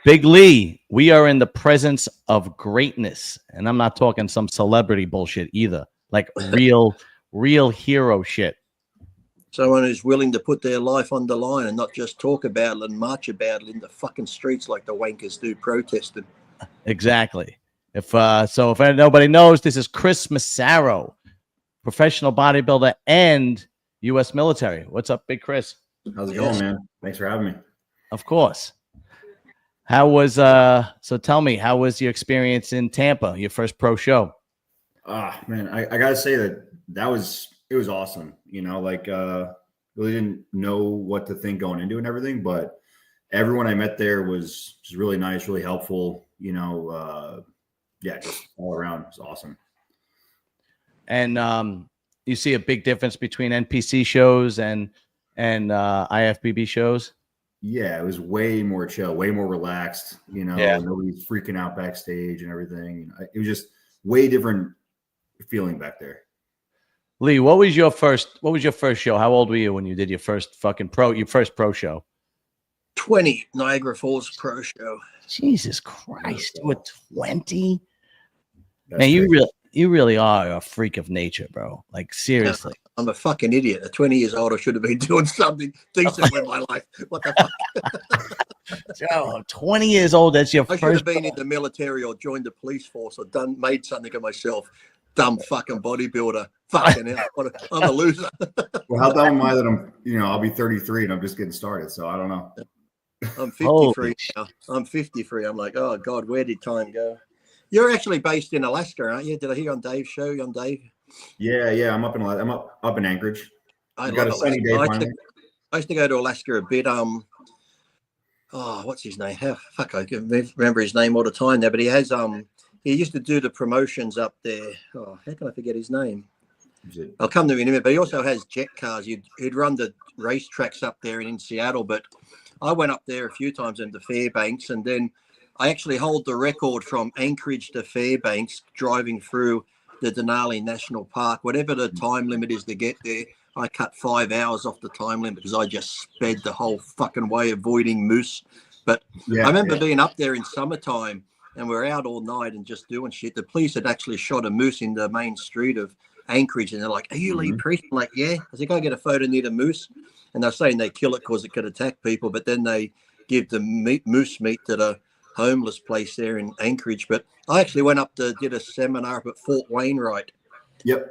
Big Lee, we are in the presence of greatness. And I'm not talking some celebrity bullshit either. Like real hero shit. Someone who's willing to put their life on the line and not just talk about it and march about it in the fucking streets like the wankers do protesting. Exactly. If nobody knows, this is Chris Massaro, professional bodybuilder and U.S. military. What's up, Big Chris? How's it going, man? Thanks for having me. Of course. How was so tell me, how was your experience in Tampa, your first pro show? Man, I gotta say it was awesome. You know, like really didn't know what to think going into it and everything, but everyone I met there was just really nice, really helpful, you know, yeah, just all around. It was awesome. And you see a big difference between NPC shows and IFBB shows? Yeah, it was way more chill, way more relaxed. You know, nobody's freaking out backstage and everything. It was just way different feeling back there. Lee, what was your first show? How old were you when you did your first pro show? 20, Niagara Falls pro show. Jesus Christ, you were 20? Man, you really are a freak of nature, bro. Like, seriously. I'm a fucking idiot. At 20 years old, I should have been doing something decent with my life. What the fuck? Joe, 20 years old, that's your first. I should have been in the military or joined the police force or made something of myself. Dumb fucking bodybuilder. Fucking hell. I'm a loser. Well, how dumb am I that I'll be 33 and I'm just getting started. So I don't know. I'm 53 now. I'm 53. I'm like, oh God, where did time go? You're actually based in Alaska, aren't you? Did I hear on Dave's show? You on Dave? Yeah. I'm up in Anchorage. I love Alaska. I used to go to Alaska a bit. What's his name? I can remember his name all the time now, but he has he used to do the promotions up there. Oh, how can I forget his name? I'll come to him in a minute, but he also has jet cars. He'd run the racetracks up there in Seattle, but I went up there a few times into Fairbanks, and then I actually hold the record from Anchorage to Fairbanks driving through the Denali National Park. Whatever the time limit is to get there, I cut 5 hours off the time limit because I just sped the whole fucking way, avoiding moose. But I remember being up there in summertime and we're out all night and just doing shit. The police had actually shot a moose in the main street of Anchorage, and they're like, "Are you Lee Priest?" I'm like, "Yeah." I think I get a photo near the moose, and they're saying they kill it because it could attack people, but then they give the moose meat to the homeless place there in Anchorage. But I actually went up did a seminar up at Fort Wainwright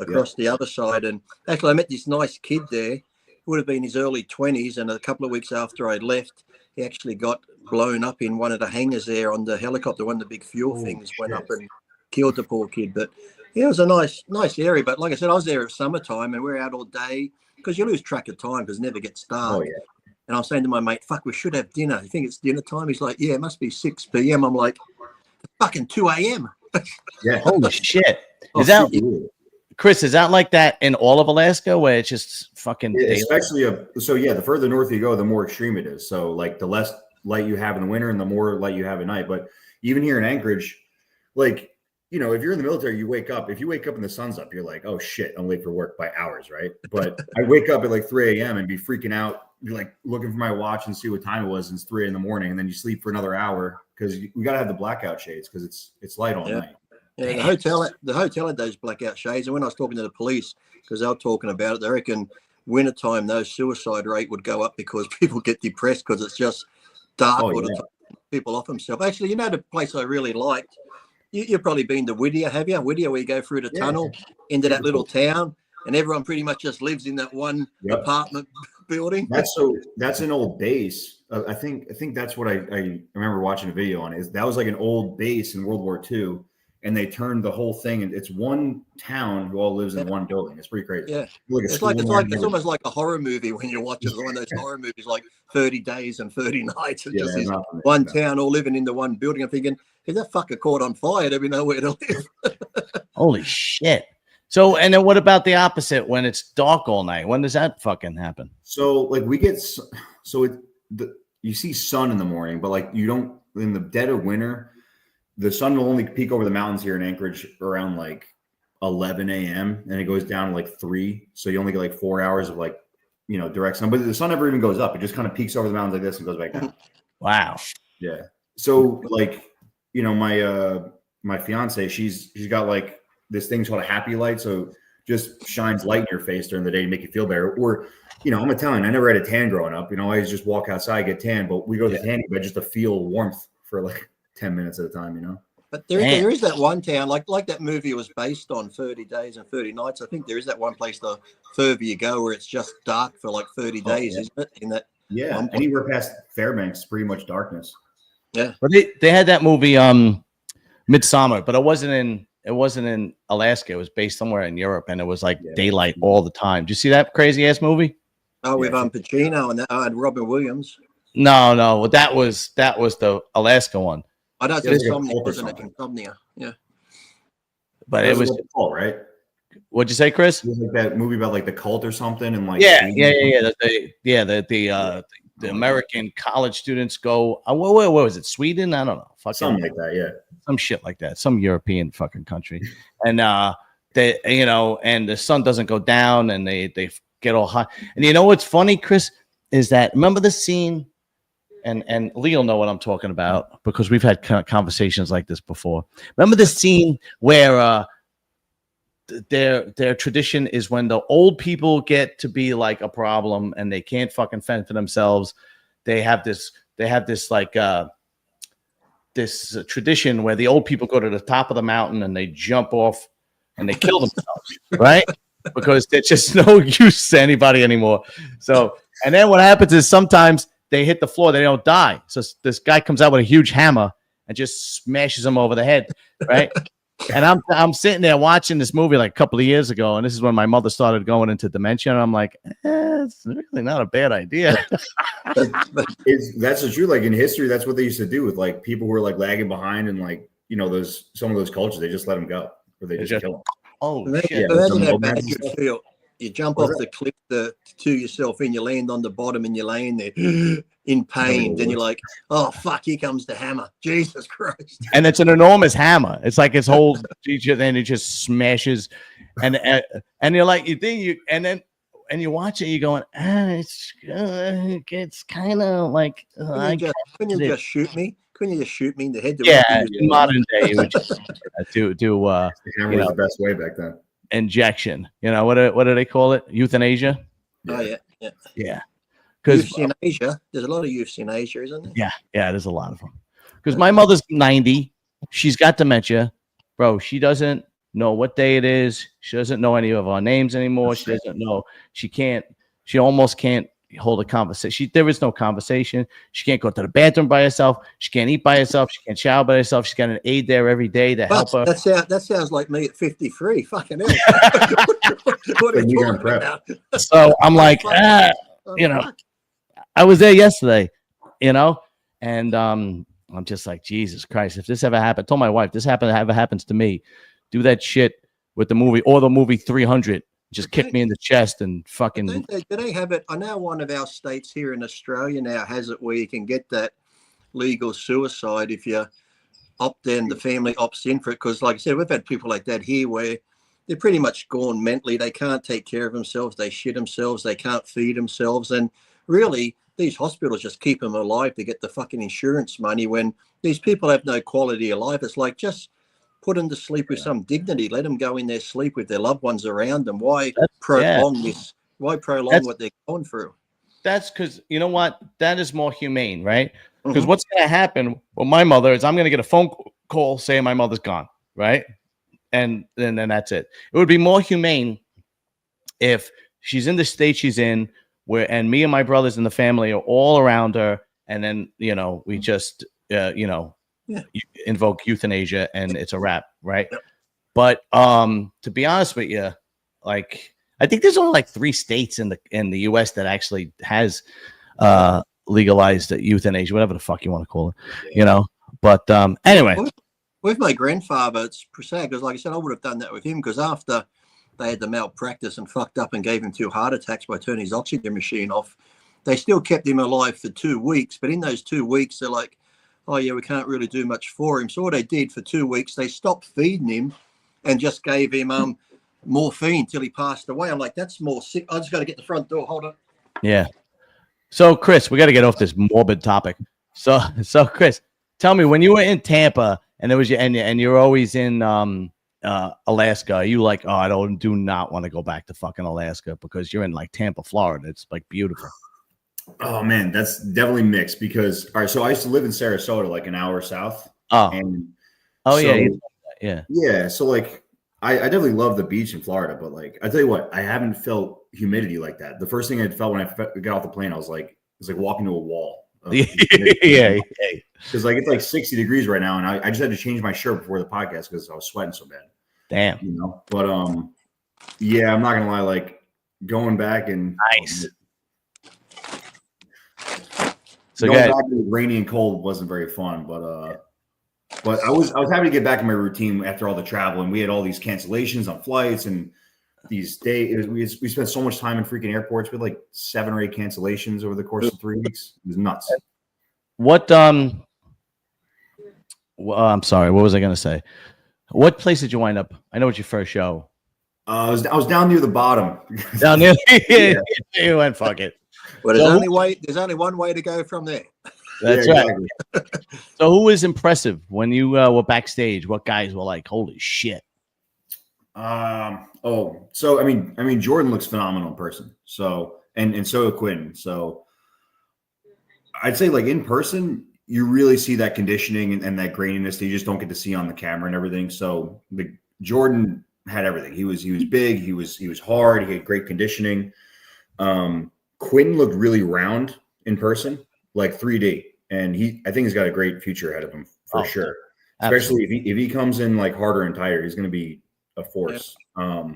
across the other side, and actually I met this nice kid there. He would have been his early 20s, and a couple of weeks after I left, he actually got blown up in one of the hangars there on the helicopter. One of the big fuel things went up and killed the poor kid. But yeah, it was a nice area. But like I said, I was there at summertime and we're out all day because you lose track of time because it never gets dark. And I was saying to my mate, "Fuck, we should have dinner. You think it's dinner time?" He's like, "Yeah, it must be 6 p.m. I'm like, "Fucking 2 a.m. Yeah. Holy shit. Chris, is that like that in all of Alaska where it's just fucking especially the further north you go, the more extreme it is. So like the less light you have in the winter and the more light you have at night. But even here in Anchorage, like, you know, if you're in the military, if you wake up and the sun's up, you're like, "Oh shit, I'm late for work by hours," right? But I wake up at like 3 a.m. and be freaking out, be like looking for my watch and see what time it was, and it's 3 a.m, and then you sleep for another hour because we gotta have the blackout shades because it's light all night. Yeah, the hotel had those blackout shades, and when I was talking to the police, because they were talking about it, they reckon wintertime no suicide rate would go up because people get depressed because it's just dark or people off themselves. Actually, you know the place I really liked. You've probably been to Whittier, have you? Whittier, where you go through the tunnel into that little town, and everyone pretty much just lives in that one apartment building. That's an old base. I think that's what I remember watching a video on. Is that was like an old base in World War II, and they turned the whole thing, and it's one town who all lives in one building. It's pretty crazy. Yeah, like it's almost like a horror movie when you watch it. One of those horror movies like 30 Days and 30 Nights. It's just this one town all living in the one building. I'm thinking, if that fucker caught on fire, there'd be nowhere to live. Holy shit. So, and then what about the opposite when it's dark all night? When does that fucking happen? So, like, you see sun in the morning, but like you don't, in the dead of winter, the sun will only peak over the mountains here in Anchorage around like 11 a.m. and it goes down to like 3. So you only get like 4 hours of like, direct sun, but the sun never even goes up. It just kind of peaks over the mountains like this and goes back down. Wow. Yeah. So like, my fiance, she's got like this thing called a happy light. So just shines light in your face during the day to make you feel better. Or, I'm Italian. I never had a tan growing up. I always just walk outside, get tan, but we go to the tanning bed just to feel warmth for like 10 minutes at a time, But there is that one town, like that movie was based on 30 Days and 30 Nights. I think there is that one place, the further you go, where it's just dark for like 30 days, isn't it? In that, anywhere past Fairbanks is pretty much darkness. Yeah, but they had that movie, Midsummer, but it wasn't in Alaska. It was based somewhere in Europe, and it was like daylight all the time. Did you see that crazy ass movie? Oh, with Pacino and Robin Williams. No, that was the Alaska one. I don't think Insomnia, wasn't it? Insomnia, yeah. But it was cult, right? What'd you say, Chris? It was like that movie about like the cult or something, and like the American college students go. What was it? Sweden? I don't know. Something like that, yeah. Some shit like that. Some European fucking country, and they and the sun doesn't go down, and they get all hot. And what's funny, Chris, is that remember the scene. And Lee'll know what I'm talking about because we've had conversations like this before. Remember the scene where their tradition is when the old people get to be like a problem and they can't fucking fend for themselves. They have this like this tradition where the old people go to the top of the mountain and they jump off and they kill themselves, right? Because there's just no use to anybody anymore. So, and then what happens is sometimes they hit the floor, they don't die. So this guy comes out with a huge hammer and just smashes them over the head, right? And I'm sitting there watching this movie like a couple of years ago, and this is when my mother started going into dementia, and I'm like, it's really not a bad idea. That's the truth. Like in history, that's what they used to do with like people who were like lagging behind, and like some of those cultures, they just let them go, or they just kill them. Oh shit! Imagine how bad you feel. You jump off the cliff to yourself, and you land on the bottom, and you're laying there in pain. Then you're like, "Oh fuck! Here comes the hammer! Jesus Christ!" And it's an enormous hammer. It's like its whole, and it just smashes, and you're like, and you watch it, you're going, it's kind of like, can you just shoot me? Couldn't you just shoot me in the head? In modern day, you would just do the hammer was the best way back then. Injection, what do they call it? Euthanasia. Oh yeah. Because euthanasia, there's a lot of euthanasia, isn't there? Yeah, there's a lot of them. Because my mother's 90, she's got dementia, bro. She doesn't know what day it is. She doesn't know any of our names anymore. She doesn't know. She almost can't hold a conversation. There is no conversation. She can't go to the bathroom by herself. She can't eat by herself. She can't shower by herself. She's got an aide there every day to help her. That sounds like me at 53. Fucking hell. What are you talking about? So I'm like, I was there yesterday, and I'm just like, Jesus Christ, if this ever happened, I told my wife, this ever happens to me, do that shit with the movie or the movie 300. Just kick me in the chest and fucking. Do they have it? I know one of our states here in Australia now has it where you can get that legal suicide if you opt in, the family opts in for it. Because, like I said, we've had people like that here where they're pretty much gone mentally. They can't take care of themselves. They shit themselves. They can't feed themselves. And really, these hospitals just keep them alive to get the fucking insurance money when these people have no quality of life. It's like just put them to sleep with some dignity. Let them go in their sleep with their loved ones around them. Why prolong this? Why prolong what they're going through? That's because, you know what? That is more humane, right? Because what's going to happen with my mother is I'm going to get a phone call saying my mother's gone, right? And then that's it. It would be more humane if she's in the state she's in, and me and my brothers and the family are all around her, and then we just invoke euthanasia, and it's a wrap, right? Yep. But to be honest with you, like I think there's only like 3 states in the US that actually has legalized euthanasia, whatever the fuck you want to call it, you know. But anyway, with my grandfather, it's sad because, like I said, I would have done that with him because after they had the malpractice and fucked up and gave him 2 heart attacks by turning his oxygen machine off, they still kept him alive for 2 weeks. But in those 2 weeks, they're like, oh, yeah, we can't really do much for him. So what they did for 2 weeks, they stopped feeding him and just gave him morphine till he passed away. I'm like, that's more sick. I just got to get the front door. Hold on. Yeah. So, Chris, we got to get off this morbid topic. So, Chris, tell me, when you were in Tampa and there was and you're always in Alaska, are you like, oh, I do not want to go back to fucking Alaska because you're in like Tampa, Florida. It's like beautiful. Oh man, that's definitely mixed because all right. So I used to live in Sarasota, like an hour south. Oh, and yeah. So like, I definitely love the beach in Florida, but like, I tell you what, I haven't felt humidity like that. The first thing I felt when I got off the plane, I was like, it's like walking to a wall. Yeah. Because like it's like 60 degrees right now, and I just had to change my shirt before the podcast because I was sweating so bad. Damn. You know, but yeah, I'm not gonna lie, like going back and nice. So going back to rainy and cold wasn't very fun, but I was happy to get back in my routine after all the travel, and we had all these cancellations on flights and these days. We spent so much time in freaking airports. We had like 7 or 8 cancellations over the course of 3 weeks. It was nuts. What I'm sorry, what was I gonna say? What place did you wind up? I know it's your first show. I was down near the bottom. Down near you went fuck it. Well, there's only one way to go from there. That's right. Exactly. So who was impressive when you were backstage? What guys were like, holy shit? So I mean Jordan looks phenomenal in person. So and so Quinn. So I'd say like in person, you really see that conditioning and that graininess that you just don't get to see on the camera and everything. So Jordan had everything. He was big, he was hard, he had great conditioning. Quinn looked really round in person, like 3D. And I think he's got a great future ahead of him for sure. Especially if he comes in like harder and tighter, he's going to be a force. Yeah.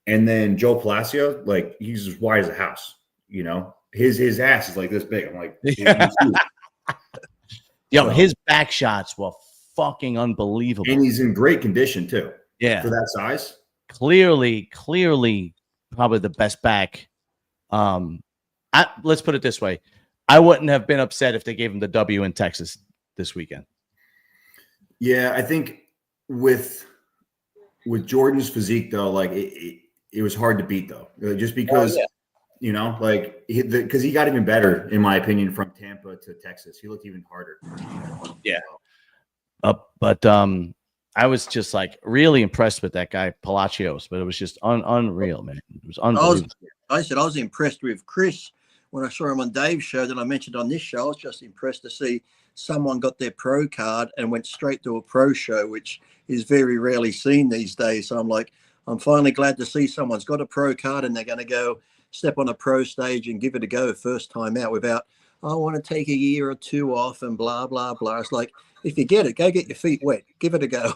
And then Joe Palacio, like he's as wide as a house. You know, his ass is like this big. I'm like, yo, his back shots were fucking unbelievable, and he's in great condition too. Yeah, for that size, clearly, probably the best back. Let's put it this way. I wouldn't have been upset if they gave him the W in Texas this weekend. Yeah, I think with Jordan's physique though, like it was hard to beat though, just because you know, like because he got even better in my opinion from Tampa to Texas. He looked even harder. Yeah, but I was just like really impressed with that guy Palacios, but it was just unreal, man. It was unbelievable. I was impressed with Chris. When I saw him on Dave's show that I mentioned on this show, I was just impressed to see someone got their pro card and went straight to a pro show, which is very rarely seen these days. So I'm like, I'm finally glad to see someone's got a pro card and they're going to go step on a pro stage and give it a go first time out without, I want to take a year or 2 off and blah, blah, blah. It's like, if you get it, go get your feet wet. Give it a go.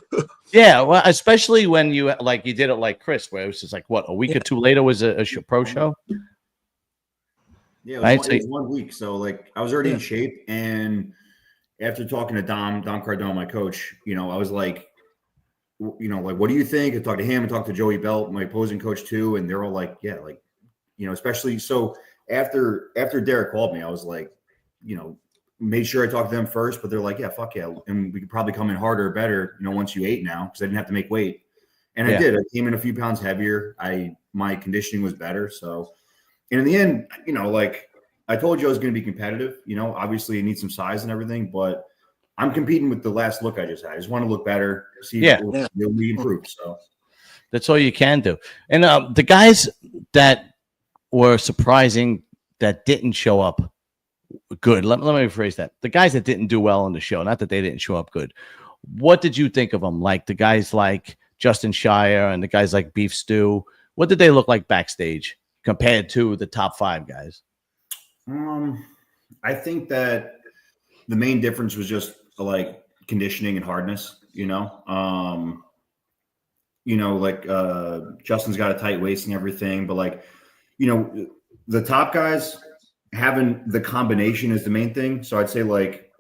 Yeah, well, especially when you did it like Chris, where it was just like, what, a week or 2 later was a pro show? Yeah, it was 1 week. So like I was already in shape. And after talking to Dom Cardone, my coach, you know, I was like, you know, like, what do you think? I talked to him, I talked to Joey Belt, my opposing coach too. And they're all like, yeah, like, you know, especially so after Derek called me, I was like, you know, made sure I talked to them first, but they're like, yeah, fuck yeah. And we could probably come in harder or better, you know, once you ate now, because I didn't have to make weight. And I did. I came in a few pounds heavier. My conditioning was better. So, and in the end, you know, like I told you I was going to be competitive, you know, obviously I need some size and everything, but I'm competing with the last look I just had. I just want to look better, see if it'll be improved. So that's all you can do. And the guys that were surprising that didn't show up good. Let me rephrase that. The guys that didn't do well on the show, not that they didn't show up good. What did you think of them? Like the guys like Justin Shire and the guys like Beef Stew. What did they look like backstage compared to the top 5 guys? I think that the main difference was just like conditioning and hardness. Like Justin's got a tight waist and everything, but like, the top guys having the combination is the main thing. So I'd say like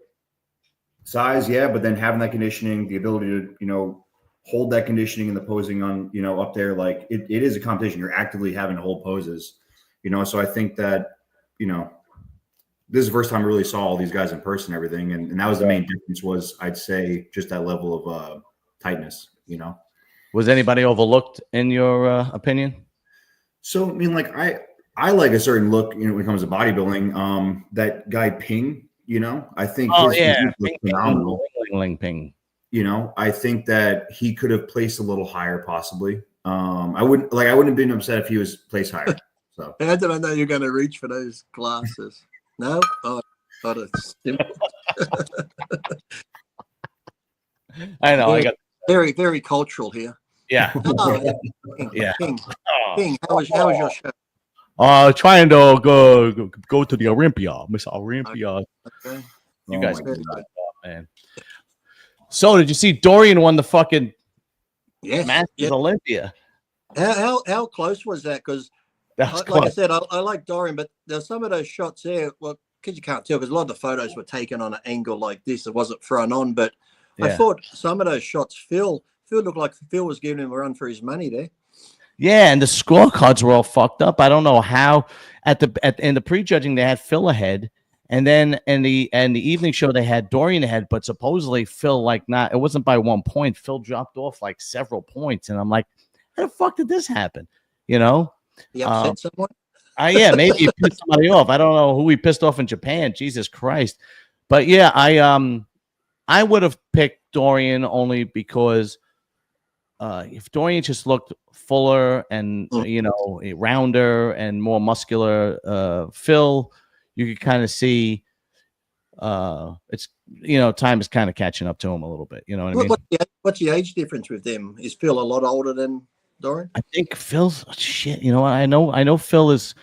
size, yeah, but then having that conditioning, the ability to, hold that conditioning and the posing on, up there, like it is a competition. You're actively having to hold poses, so I think that, this is the first time I really saw all these guys in person and everything. And that was the main difference was, I'd say, just that level of tightness, Was anybody overlooked in your opinion? So, I mean, like I like a certain look, when it comes to bodybuilding. That guy Ping, I think his physique was phenomenal. Ping. I think that he could have placed a little higher, possibly. I wouldn't have been upset if he was placed higher. So how did I know you're going to reach for those glasses? No, it's simple. I know. I got very, very cultural here. Yeah. King, how was your show? Trying to go to the Olympia, Miss Olympia. Okay. You guys are good, man. So, did you see Dorian won the fucking Masters Olympia? How close was that? Because, like I said, I like Dorian, but there's some of those shots there. Well, because you can't tell, because a lot of the photos were taken on an angle like this. It wasn't front on, but I thought some of those shots, Phil looked like Phil was giving him a run for his money there. Yeah, and the scorecards were all fucked up. I don't know how in the prejudging they had Phil ahead, and then in the evening show they had Dorian ahead, but supposedly Phil it wasn't by 1 point. Phil dropped off like several points, and I'm like, how the fuck did this happen? He upset someone. Yeah, maybe he pissed somebody off. I don't know who he pissed off in Japan. Jesus Christ! But yeah, I would have picked Dorian only because if Dorian just looked fuller and rounder and more muscular, Phil, you could kind of see it's time is kind of catching up to him a little bit. You know what I mean? What's the age difference with them? Is Phil a lot older than Dorian? I think Phil's shit. I know Phil's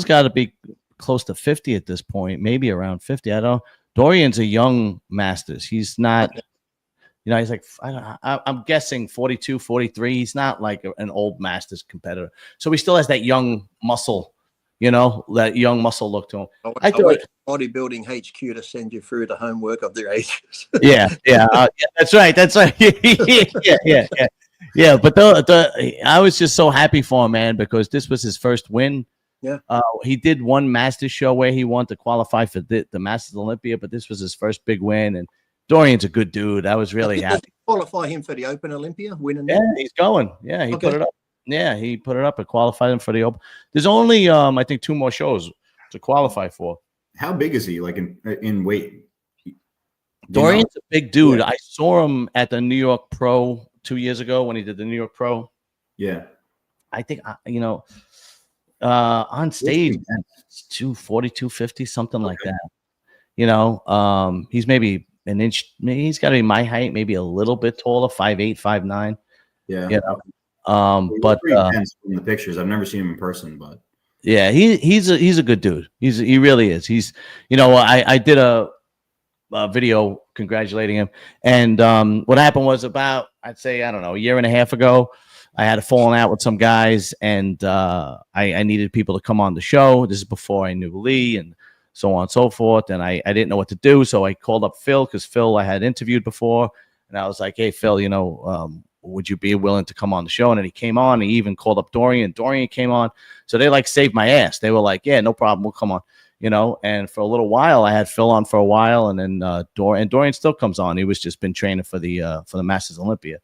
got to be close to 50 at this point, maybe around 50. I don't. Dorian's a young Masters. He's not. Okay. He's like, I'm guessing 42, 43. He's not like an old Masters competitor. So he still has that young muscle, that young muscle look to him. I thought Bodybuilding HQ to send you through the homework of their ages. Yeah, that's right. Yeah. But I was just so happy for him, man, because this was his first win. Yeah. He did one Masters show where he wanted to qualify for the Masters Olympia, but this was his first big win. And Dorian's a good dude. I was really happy. Qualify him for the Open Olympia, winning. Yeah, he's going. Yeah, he put it up. Yeah, he put it up and qualified him for the Open. There's only, I think, 2 more shows to qualify for. How big is he, like in weight? Dorian's a big dude. Yeah. I saw him at the New York Pro 2 years ago when he did the New York Pro. Yeah. I think, on stage, 240, 250, something like that. He's maybe an inch. Maybe he's got to be my height, maybe a little bit taller, 5'8", 5'9". Yeah. But intense from the pictures. I've never seen him in person, but yeah, he's a good dude. He really is. He's I did a video congratulating him, and what happened was about, I'd say, I don't know, a year and a half ago, I had a falling out with some guys, and I needed people to come on the show. This is before I knew Lee and so on and so forth. And I didn't know what to do. So I called up Phil, because Phil I had interviewed before. And I was like, hey, Phil, would you be willing to come on the show? And then he came on. He even called up Dorian. Dorian came on. So they saved my ass. They were like, yeah, no problem. We'll come on. And for a little while, I had Phil on for a while. And then Dorian still comes on. He was just been training for the Masters Olympia.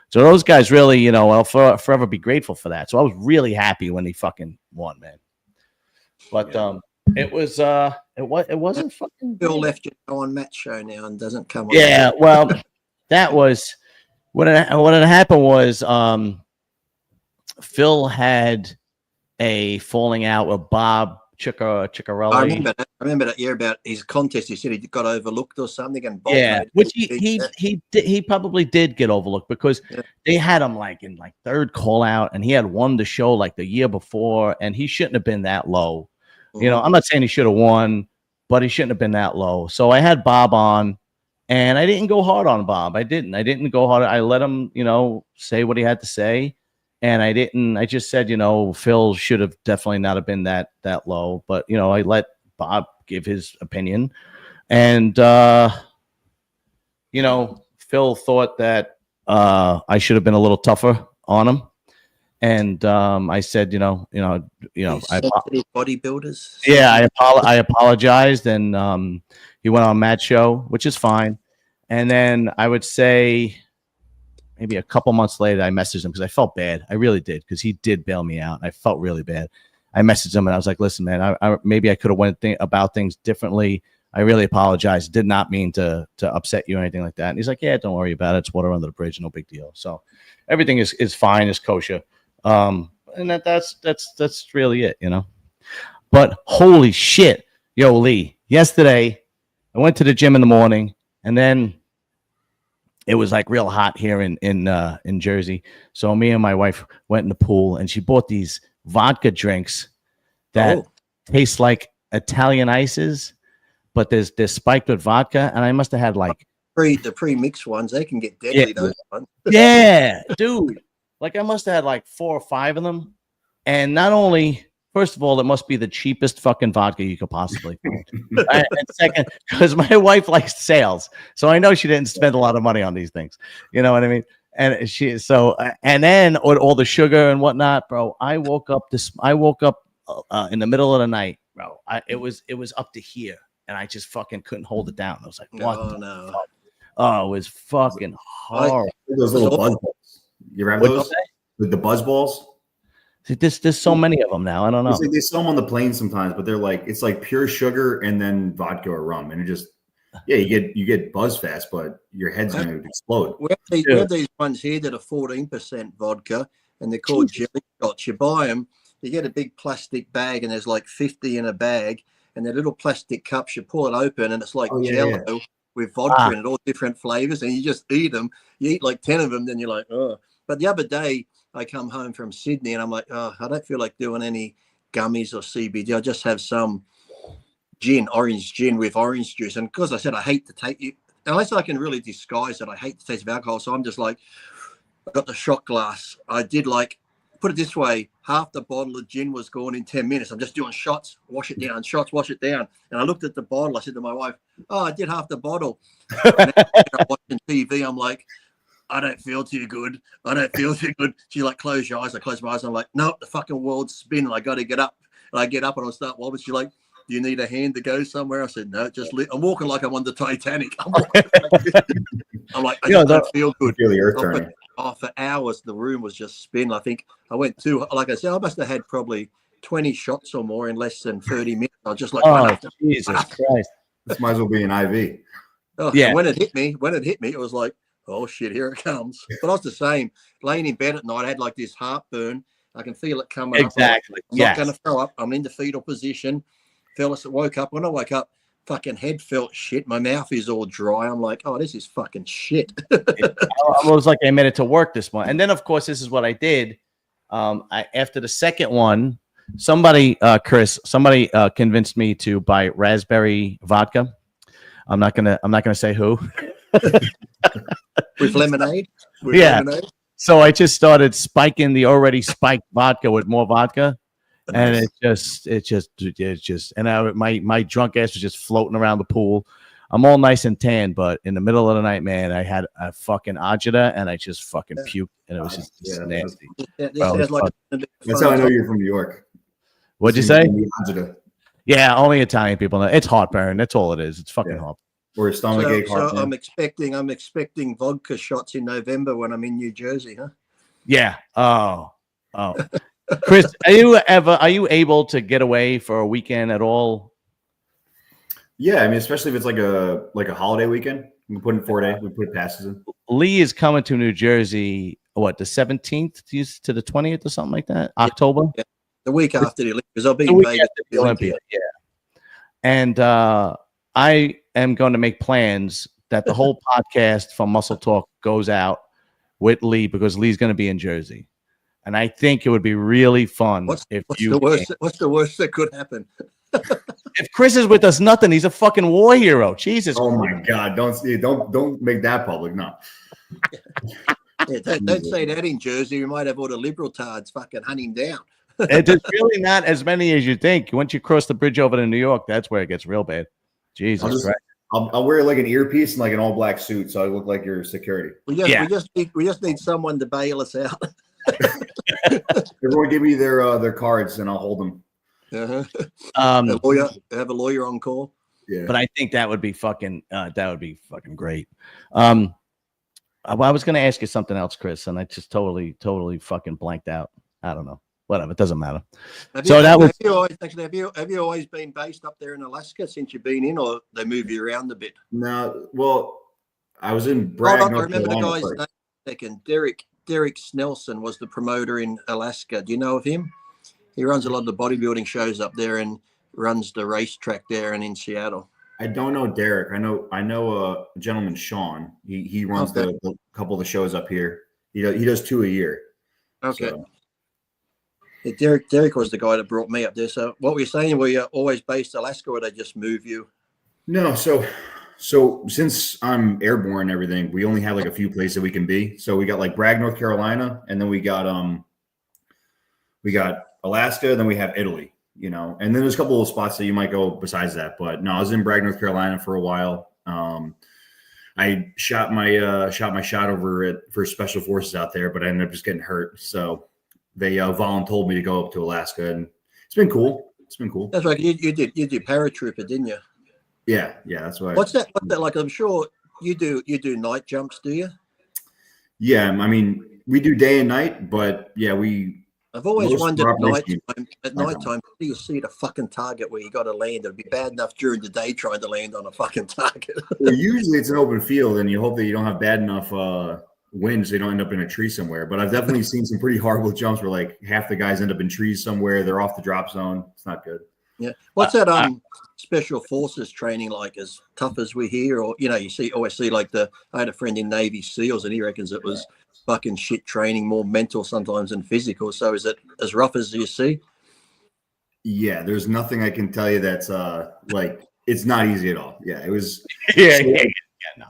So those guys really, I'll forever be grateful for that. So I was really happy when he fucking won, man. But it wasn't fucking. Phil left you on Matt's show now and doesn't come on. Yeah, well, that was what had happened was Phil had a falling out with Bob Ciccarelli. I remember that year about his contest. He said he got overlooked or something, and Bob which he probably did get overlooked, because they had him in third call out, and he had won the show the year before, and he shouldn't have been that low. I'm not saying he should have won, but he shouldn't have been that low. So I had Bob on, And I didn't go hard on Bob. I didn't go hard. I let him, say what he had to say. And I just said, Phil should have definitely not have been that low. But, I let Bob give his opinion. And, Phil thought that I should have been a little tougher on him. And I said, bodybuilders. Yeah, I apologized. And he went on Matt's show, which is fine. And then I would say maybe a couple months later, I messaged him because I felt bad. I really did, because he did bail me out. I felt really bad. I messaged him and I was like, listen, man, maybe I could have went about things differently. I really apologize. Did not mean to upset you or anything like that. And he's like, yeah, don't worry about it. It's water under the bridge. No big deal. So everything is fine. Is kosher. And that's really it, But holy shit, yo, Lee, yesterday I went to the gym in the morning, and then it was like real hot here in Jersey. So me and my wife went in the pool, and she bought these vodka drinks that taste like Italian ices, but they're spiked with vodka, and I must have had like the pre-mixed ones. They can get deadly. Those ones. Yeah, dude. Like I must have had like 4 or 5 of them, and not only. First of all, it must be the cheapest fucking vodka you could possibly find. And second, because my wife likes sales, so I know she didn't spend a lot of money on these things. You know what I mean? And and then with all the sugar and whatnot, bro. I woke up in the middle of the night, bro. It was up to here, and I just fucking couldn't hold it down. I was like, what? No. Fuck? Oh, it was fucking horrible. Those little buzz balls. You remember those? With the buzz balls? See, there's so many of them now. I don't know. Like they sell them on the plane sometimes, but it's like pure sugar and then vodka or rum, and it just you get buzz fast, but your head's gonna explode. We have these ones here that are 14% vodka, and they're called jelly shots. You buy them, you get a big plastic bag, and there's like 50 in a bag, and they're little plastic cups. You pull it open, and it's like Jello with vodka and all different flavors, and you just eat them. You eat like 10 of them, then you're like, oh. But the other day, I come home from Sydney and I'm like, oh, I don't feel like doing any gummies or CBD. I just have some orange gin with orange juice. And because I said I hate to take it, unless I can really disguise it, I hate the taste of alcohol. So I'm just like, I got the shot glass. I did put it this way, half the bottle of gin was gone in 10 minutes. I'm just doing shots, wash it down, shots, wash it down. And I looked at the bottle. I said to my wife, oh, I did half the bottle. And then I'm watching TV. I'm like, I don't feel too good. She's like, close your eyes. I close my eyes. I'm like, no, the fucking world's spinning. I got to get up. And I get up and I start wobbling. She's like, do you need a hand to go somewhere? I said, no, just I'm walking like I'm on the Titanic. I'm like, I just don't feel good. Feel the earth turning. For hours, the room was just spinning. I think I went like I said, I must have had probably 20 shots or more in less than 30 minutes. I was just like, oh, Jesus Christ. This might as well be an IV. Oh, yeah. When it hit me, it was like, oh shit, here it comes. But I was the same. Laying in bed at night, I had like this heartburn. I can feel it coming up. I'm not going to throw up. I'm in the fetal position. Woke up. When I woke up, fucking head felt shit. My mouth is all dry. I'm like, oh, this is fucking shit. It was like I made it to work this morning. And then, of course, this is what I did. After the second one, somebody convinced me to buy raspberry vodka. I'm not gonna say who. With lemonade. Lemonade. So I just started spiking the already spiked vodka with more vodka, and it just, and my drunk ass was just floating around the pool. I'm all nice and tan, but in the middle of the night, man, I had a fucking agita, and I just fucking puked, and it was just nasty. That's how I know you're from New York. What'd you say? Yeah, only Italian people know. It's heartburn. That's all it is. It's fucking heartburn. Or a stomach ache. So I'm expecting vodka shots in November when I'm in New Jersey, huh? Yeah. Oh. Chris, are you able to get away for a weekend at all? Yeah, I mean, especially if it's like a holiday weekend. We put in 4 days. We put passes in. Lee is coming to New Jersey. What, the 17th to the 20th or something like that? October. Yeah. The week after the Olympia, because I'll be in Vegas at the Olympia. Yeah. And I am going to make plans that the whole podcast from Muscle Talk goes out with Lee, because Lee's going to be in Jersey. And I think it would be really fun. What's the worst that could happen? If Chris is with us, nothing. He's a fucking war hero. Jesus. Oh my God! Don't make that public. No. Yeah, don't say that in Jersey. We might have all the liberal tards fucking hunt him down. There's really not as many as you think. Once you cross the bridge over to New York, that's where it gets real bad. Jesus Christ. I'll wear like an earpiece and like an all black suit, so I look like your security. We just need someone to bail us out. Everyone give me their cards and I'll hold them. Uh-huh. Have a lawyer on call. Yeah, but I think that would be fucking great. I was going to ask you something else, Chris, and I just totally fucking blanked out. I don't know. Whatever, it doesn't matter. Have you always been based up there in Alaska since you've been in, or they move you around a bit? No, well, I was in Bragg. I remember the guy's name. Second, Derek Snelson was the promoter in Alaska. Do you know of him? He runs a lot of the bodybuilding shows up there and runs the racetrack there and in Seattle. I don't know Derek. I know a gentleman, Sean. He runs the couple of the shows up here. He does 2 a year. Okay. So. Yeah, Derek was the guy that brought me up there. So what were you saying? Were you always based in Alaska, or they just move you? No, so since I'm airborne and everything, we only have like a few places we can be. So we got like Bragg, North Carolina, and then we got Alaska, then we have Italy, and then there's a couple of spots that you might go besides that. But no, I was in Bragg, North Carolina for a while. I shot my shot over for Special Forces out there, but I ended up just getting hurt. So they voluntold me to go up to Alaska, and it's been cool. That's right. You did paratrooper, didn't you? Yeah, that's right. What's that like? I'm sure you do night jumps, do you? Yeah, I mean, we do day and night, but yeah, I've always wondered at nighttime, how do you see the fucking target where you got to land? It'd be bad enough during the day trying to land on a fucking target. Well, usually it's an open field, and you hope that you don't have bad enough wind so you don't end up in a tree somewhere. But I've definitely seen some pretty horrible jumps where like half the guys end up in trees somewhere. They're off the drop zone. It's not good. Yeah. What's that Special Forces training like? As tough as we hear, or you always see like I had a friend in Navy SEALs, and he reckons it was fucking shit training, more mental sometimes than physical. So is it as rough as you see? Yeah, there's nothing I can tell you that's like it's not easy at all. Yeah, it was. No.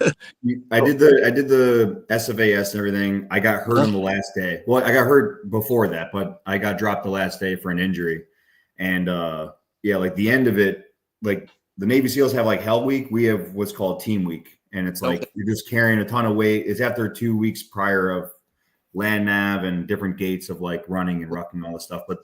I did the SFAS and everything. I got hurt on the last day. Well, I got hurt before that, but I got dropped the last day for an injury. And like the end of it, like the Navy SEALs have like Hell Week. We have what's called Team Week. And it's like you're just carrying a ton of weight. It's after 2 weeks prior of land nav and different gates of like running and rucking and all this stuff. But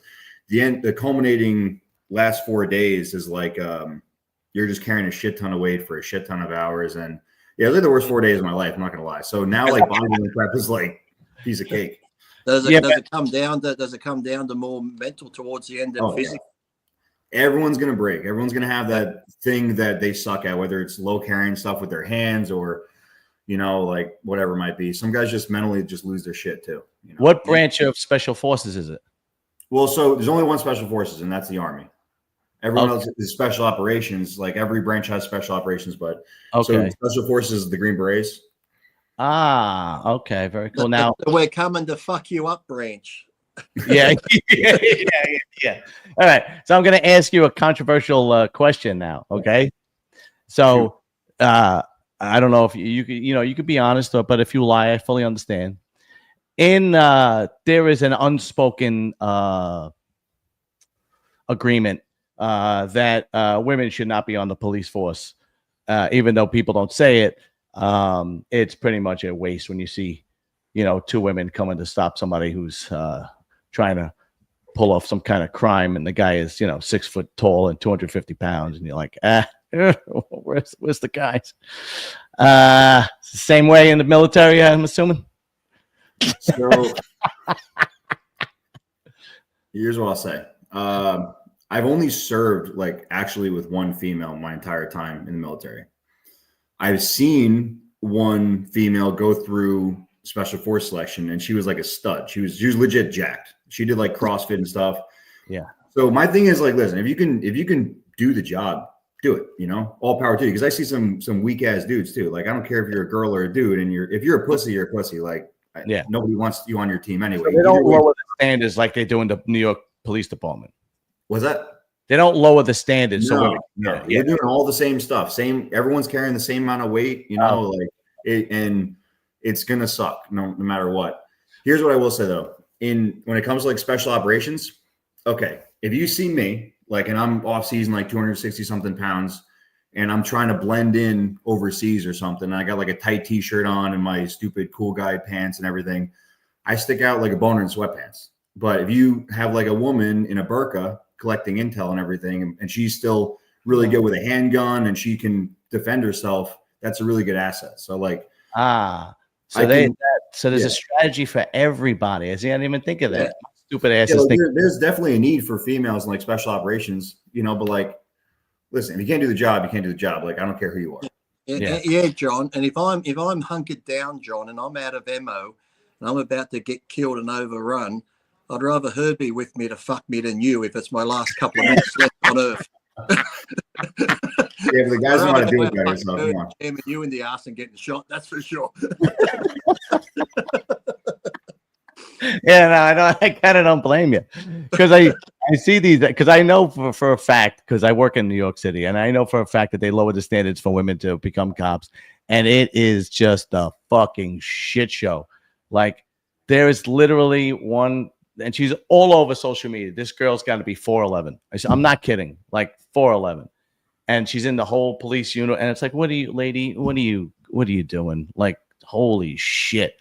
the culminating last 4 days is like you're just carrying a shit ton of weight for a shit ton of hours. And yeah, they're the worst 4 days of my life. I'm not gonna lie. So now like bodybuilding prep is like a piece of cake. Does it come down to more mental towards the end than physical? Yeah. Everyone's gonna break. Everyone's gonna have that thing that they suck at, whether it's low carrying stuff with their hands or like whatever it might be. Some guys just mentally just lose their shit too. What branch of Special Forces is it? Well, so there's only one Special Forces, and that's the Army. Everyone else is special operations. Like every branch has special operations, but so Special Forces is the Green Berets. Ah, okay, very cool. Now we're coming to fuck you up, branch. Yeah. All right, so I'm going to ask you a controversial question now. Okay, so I don't know if you could be honest, but if you lie, I fully understand. There is an unspoken agreement that women should not be on the police force, even though people don't say it. It's pretty much a waste when you see, 2 women coming to stop somebody who's trying to pull off some kind of crime, and the guy is, 6 foot tall and 250 pounds, and you're like, where's the guys? It's the same way in the military, I'm assuming. So here's what I'll say. I've only served actually with one female my entire time in the military. I've seen one female go through special force selection, and she was like a stud. She was legit jacked. She did like CrossFit and stuff. Yeah. So my thing is listen, if you can do the job, do it. All power to you. Because I see some weak ass dudes too. I don't care if you're a girl or a dude, and if you're a pussy, you're a pussy. Nobody wants you on your team anyway. So they don't lower the standards like they do in the New York Police Department. Was that? They don't lower the standards. So No, you're doing all the same stuff. Everyone's carrying the same amount of weight, like it, and it's gonna suck no matter what. Here's what I will say though. When it comes to like special operations, okay, if you see me, like, and I'm off season, like 260 something pounds, and I'm trying to blend in overseas or something, and I got like a tight t-shirt on and my stupid cool guy pants and everything, I stick out like a boner in sweatpants. But if you have like a woman in a burqa collecting intel and everything, and she's still really good with a handgun and she can defend herself, that's a really good asset. So like, so there's a strategy for everybody. I didn't even think of that. Yeah. Stupid asses. There's definitely a need for females in like special operations, but like, listen, if you can't do the job, you can't do the job. Like, I don't care who you are. Yeah, John. And if I'm hunkered down, John, and I'm out of ammo and I'm about to get killed and overrun, I'd rather her be with me to fuck me than you if it's my last couple of minutes left on Earth. Yeah, but the guys know how to do it better. So come on. Jamming you in the ass and getting shot, that's for sure. Yeah, no, I kind of don't blame you, because I see these, because I know for a fact, because I work in New York City, and I know for a fact that they lower the standards for women to become cops, and it is just a fucking shit show. Like, there is literally one, and she's all over social media. This girl's got to be 4'11". I'm not kidding, like 4'11", and she's in the whole police unit, and it's like, what are you, lady? What are you doing? Like, holy shit.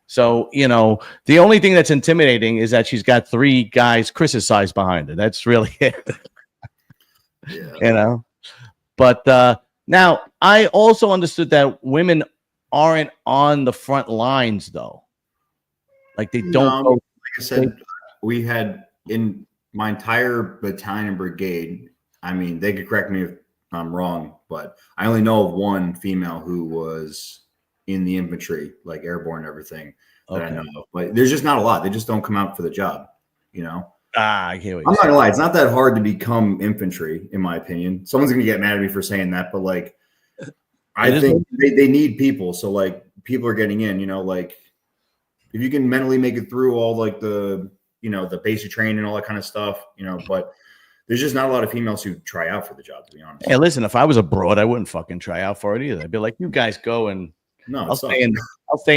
So, the only thing that's intimidating is that she's got 3 guys Chris's size behind her. That's really it. Yeah. But now I also understood that women aren't on the front lines, though. Like, they don't. Like I said, we had in my entire battalion and brigade. I mean, they could correct me if I'm wrong, but I only know of one female who was in the infantry, like airborne and everything, that I know of. But there's just not a lot. They just don't come out for the job, I hear what I'm not gonna lie, it's not that hard to become infantry, in my opinion. Someone's gonna get mad at me for saying that, but like, I think they need people. So like, people are getting in, like, if you can mentally make it through all like the basic training and all that kind of stuff, but there's just not a lot of females who try out for the job, to be honest. Hey, listen, if I was abroad, I wouldn't fucking try out for it either. I'd be like, you guys go, and no, I'll stay in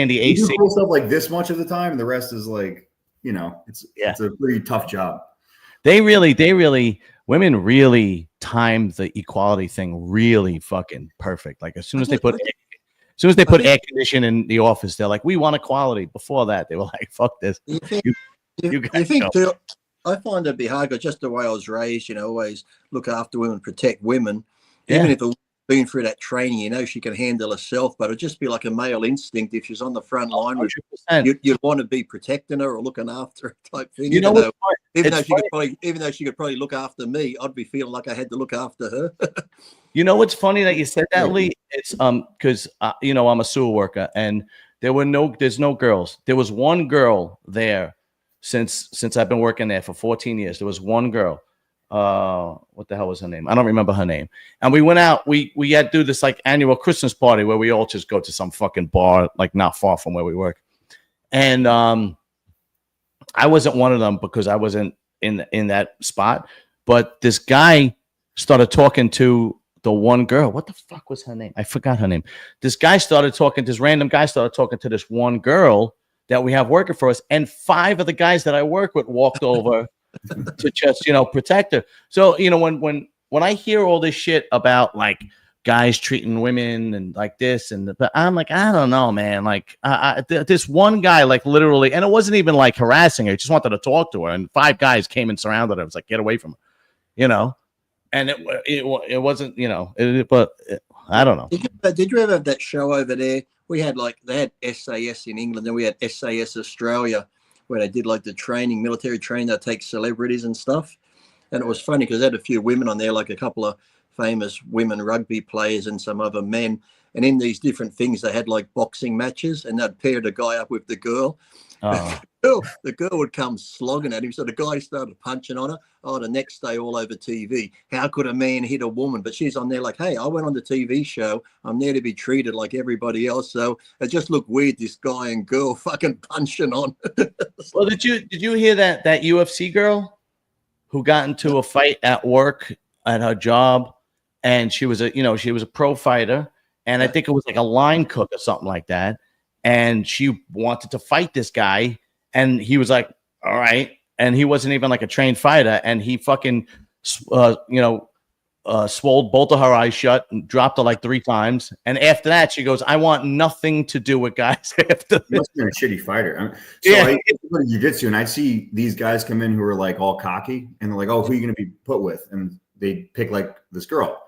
the AC. You do cool stuff like this much of the time, and the rest is like, it's a pretty tough job. Women really time the equality thing really fucking perfect. Like, as soon as they put air conditioning in the office, they're like, we want equality. Before that, they were like, fuck this. You guys too, I find it be hard, because just the way I was raised, always look after women, protect women. Even if it's been through that training, she can handle herself, but it'd just be like a male instinct. If she's on the front line, you'd want to be protecting her or looking after her type thing. Even though she could probably look after me, I'd be feeling like I had to look after her. What's funny that you said that, Lee? It's because I'm a sewer worker, and there's no girls. There was one girl there since I've been working there for 14 years. There was one girl. What the hell was her name? I don't remember her name. And we went out. We had to do this like annual Christmas party where we all just go to some fucking bar, like not far from where we work. And I wasn't one of them because I wasn't in that spot. But this guy started talking to the one girl. What the fuck was her name? I forgot her name. This random guy started talking to this one girl that we have working for us. And 5 of the guys that I work with walked over to just, protect her. So, when I hear all this shit about like guys treating women and like this, but I'm like, I don't know, man. Like this one guy, like literally, and it wasn't even like harassing her. He just wanted to talk to her, and 5 guys came and surrounded her. I was like, get away from her, and it wasn't, but I don't know. Did you ever have that show over there? They had SAS in England, and we had SAS Australia, where they did like the training, military training. They take celebrities and stuff. And it was funny because they had a few women on there, like a couple of famous women rugby players and some other men. And in these different things, they had like boxing matches, and they'd pair the guy up with the girl. The girl would come slogging at him. So the guy started punching on her. Oh, the next day all over TV. How could a man hit a woman? But she's on there like, hey, I went on the TV show. I'm there to be treated like everybody else. So it just looked weird, this guy and girl fucking punching on. Well, did you hear that UFC girl who got into a fight at work at her job, and she was a pro fighter, and I think it was like a line cook or something like that, and she wanted to fight this guy, and he was like, all right, and he wasn't even like a trained fighter, and he fucking swole both of her eyes shut and dropped her like 3 times. And after that, she goes, I want nothing to do with guys after this. You must have been a shitty fighter. I go to jiu-jitsu and I see these guys come in who are like all cocky and they're like, oh, who are you going to be put with? And they pick like this girl.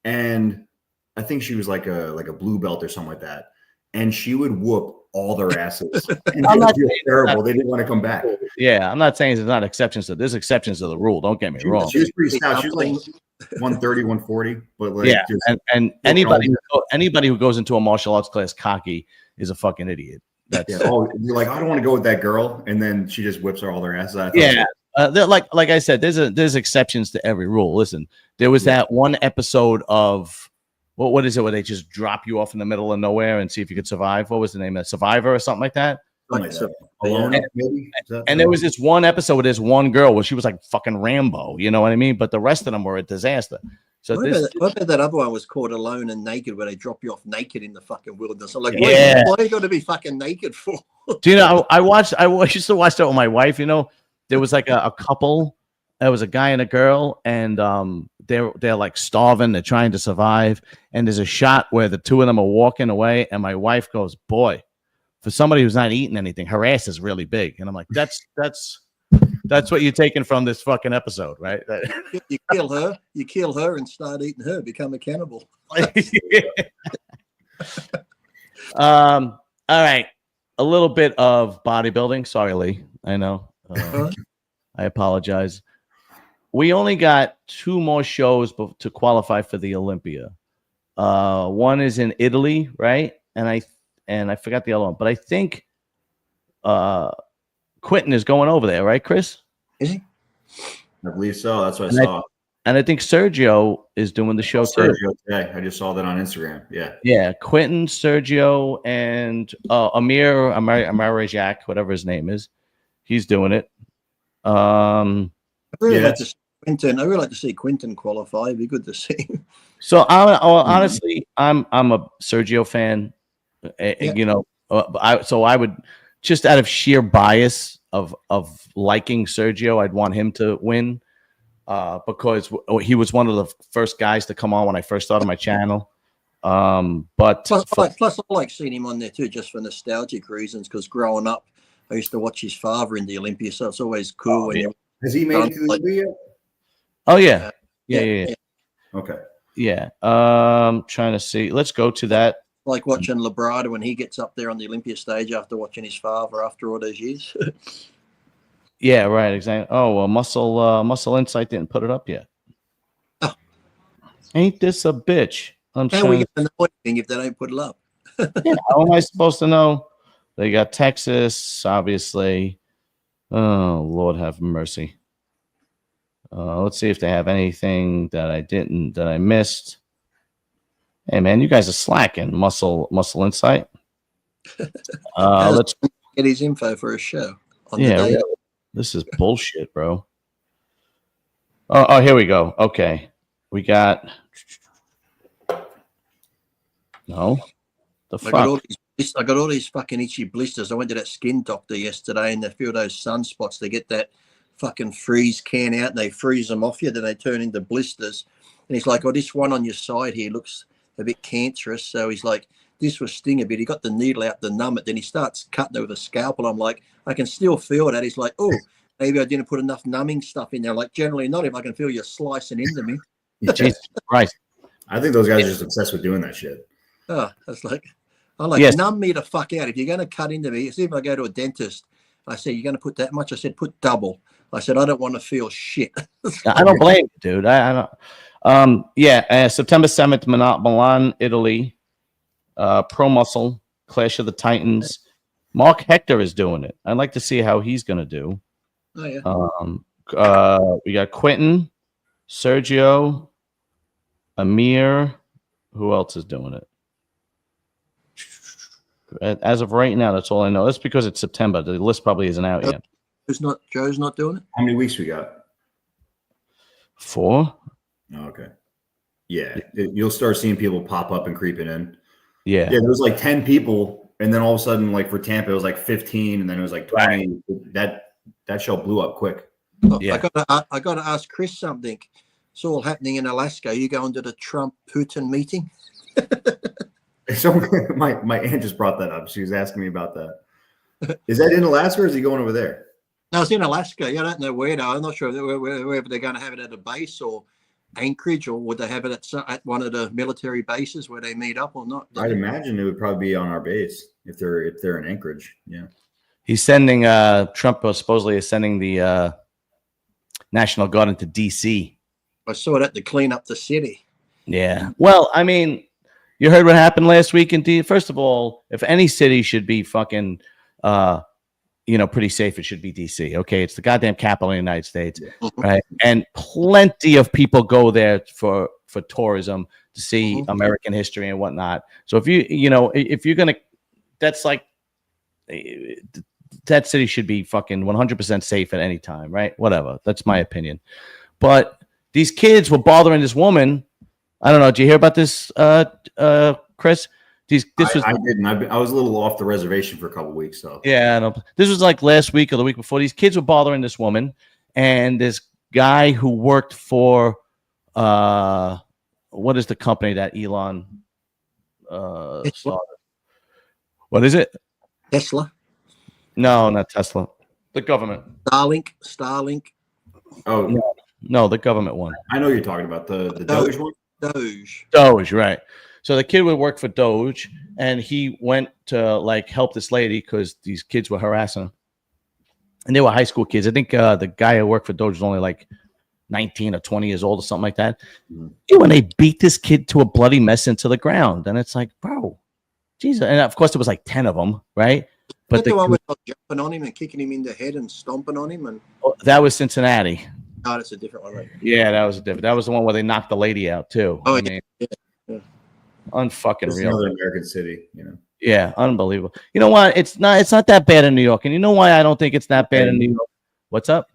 And I think she was like a blue belt or something like that. And she would whoop all their asses. And they would feel terrible. They didn't want to come back. Yeah, I'm not saying there's not exceptions to there's exceptions to the rule. Don't get me wrong. She was pretty stout. She was like 130, 140. But like, yeah, and anybody who goes into a martial arts class cocky is a fucking idiot. That's you're like, I don't want to go with that girl, and then she just whips all their asses out. Yeah. Like I said, there's exceptions to every rule. Listen, there was that one episode of what is it where they just drop you off in the middle of nowhere and see if you could survive? What was the name of it? Survivor or something like that? Alone, maybe? And there was this one episode with this one girl where she was like fucking Rambo, you know what I mean? But the rest of them were a disaster. So what about that other one was called Alone and Naked, where they drop you off naked in the fucking wilderness? I'm like, yeah. Why are you got to be fucking naked for? Do you know? I used to watch that with my wife. You know, there was like a couple. There was a guy and a girl, and they're like starving. They're trying to survive, and there's a shot where the two of them are walking away, and my wife goes, "Boy, for somebody who's not eating anything, her ass is really big." And I'm like, "That's what you're taking from this fucking episode, right?" You kill her, and start eating her. Become a cannibal. All right, a little bit of bodybuilding. Sorry, Lee. I know. I apologize. We only got 2 more shows to qualify for the Olympia. One is in Italy, right? And I forgot the other one, but I think Quentin is going over there, right, Chris? Is he? I believe so. That's what I saw. And I think Sergio is doing the show too. Sergio today. I just saw that on Instagram. Yeah. Yeah. Quentin, Sergio, and Amir Jack, whatever his name is. He's doing it. I really like to see Quentin qualify. It'd be good to see him. So honestly, I'm a Sergio fan. You know, I would just out of sheer bias of liking Sergio, I'd want him to win because he was one of the first guys to come on when I first started my channel. But plus, I like seeing him on there too, just for nostalgic reasons. Because growing up, I used to watch his father in the Olympia, so it's always cool. Has he made it to the Livia? Oh yeah. Yeah. Okay. Yeah. Trying to see. Let's go to that. Like watching Labrada when he gets up there on the Olympia stage after watching his father after all those years. Yeah, right. Exactly. Oh well, Muscle Insight didn't put it up yet. Oh. Ain't this a bitch? How we get to know anything if they don't put it up? Yeah, how am I supposed to know? They got Texas, obviously. Oh, Lord have mercy. Let's see if they have anything that I missed. Hey, man, you guys are slacking. Muscle Insight. Let's get his info for a show. This is bullshit, bro. Oh, here we go. Okay, we got. No, the fuck. I got all these fucking itchy blisters. I went to that skin doctor yesterday, and they feel those sunspots. They get that fucking freeze can out, and they freeze them off you. Then they turn into blisters. And he's like, "Oh, this one on your side here looks a bit cancerous." So he's like, "This will sting a bit." He got the needle out to numb it. Then he starts cutting it with a scalpel. I'm like, I can still feel that. He's like, "Oh, maybe I didn't put enough numbing stuff in there." Like, generally not if I can feel you slicing into me. Jesus Christ. I think those guys are just obsessed with doing that shit. Oh, that's like. I'm like, numb me the fuck out. If you're going to cut into me, see if I go to a dentist, I say, "You're going to put that much?" I said, "Put double." I said, "I don't want to feel shit." I don't blame you, dude. I don't. September 7th, Milan, Italy. Pro Muscle, Clash of the Titans. Mark Hector is doing it. I'd like to see how he's going to do. Oh, yeah. We got Quentin, Sergio, Amir. Who else is doing it? As of right now, that's all I know. That's because it's September. The list probably isn't out yet. Joe's not doing it? How many weeks we got? 4? Oh, okay. Yeah, you'll start seeing people pop up and creeping in. Yeah. Yeah, there was like 10 people, and then all of a sudden, like for Tampa, it was like 15, and then it was like 20. Right. That show blew up quick. Yeah. I got to ask Chris something. It's all happening in Alaska. Are you going to the Trump-Putin meeting? So my aunt just brought that up. She was asking me about that. Is that in Alaska, or is he going over there? No, it's in Alaska. Yeah, I don't know where though. I'm not sure whether they're going to have it at a base or Anchorage, or would they have it at one of the military bases where they meet up or not? I'd imagine it would probably be on our base if they're in Anchorage. Yeah. He's sending Trump supposedly is sending the National Guard into DC. I saw that to clean up the city. Yeah. Well, I mean, you heard what happened last week in D. First of all, if any city should be fucking pretty safe, it should be DC. Okay, it's the goddamn capital of the United States, right? And plenty of people go there for tourism to see American history and whatnot. So if you're gonna, that's like that city should be fucking 100% safe at any time, right? Whatever. That's my opinion. But these kids were bothering this woman. I don't know. Did you hear about this, Chris? I didn't. I was a little off the reservation for a couple of weeks. So yeah, I know. This was like last week or the week before. These kids were bothering this woman, and this guy who worked for what is the company that Elon started? What is it? Tesla? No, not Tesla. The government. Starlink. Oh no, the government one. I know you're talking about the Doge one. Doge, right? So the kid would work for Doge, and he went to like help this lady because these kids were harassing him, and they were high school kids. I think the guy who worked for Doge was only like 19 or 20 years old or something like that. When they beat this kid to a bloody mess into the ground, and it's like, bro, Jesus. And of course, there was like 10 of them, right? But the one was jumping on him and kicking him in the head and stomping on him, and that was Cincinnati. Oh, that's a different one, right? Yeah, that was different. That was the one where they knocked the lady out too. Oh, I mean, unfucking real. Another American city, Yeah, unbelievable. You know what? It's not that bad in New York, and you know why I don't think it's that bad in New York? What's up?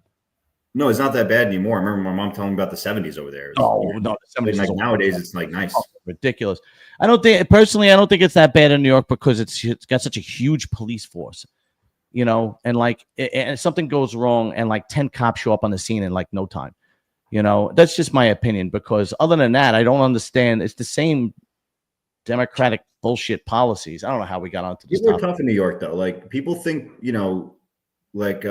No, it's not that bad anymore. I remember my mom telling me about the 70s over there. No, the 70s. Like nowadays, it's like nice. Ridiculous. I don't think it's that bad in New York because it's got such a huge police force, and like and something goes wrong and like 10 cops show up on the scene in like no time. That's just my opinion, because other than that, I don't understand. It's the same Democratic bullshit policies. I don't know how we got onto this. People are tough in New York, though. Like people think, like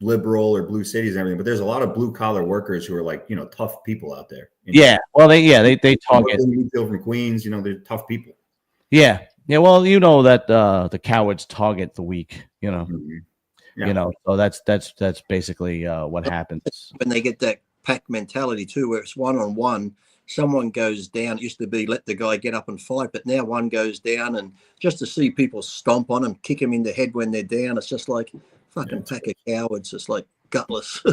liberal or blue cities and everything, but there's a lot of blue collar workers who are like, tough people out there. Yeah. Well, they target people from Queens. They're tough people. Yeah. Yeah. Well, that the cowards target the weak. So that's basically what happens when they get that pack mentality too, where it's one-on-one. Someone goes down. It used to be let the guy get up and fight, but now one goes down, and just to see people stomp on them, kick them in the head when they're down, it's just like fucking pack of cowards. It's like gutless.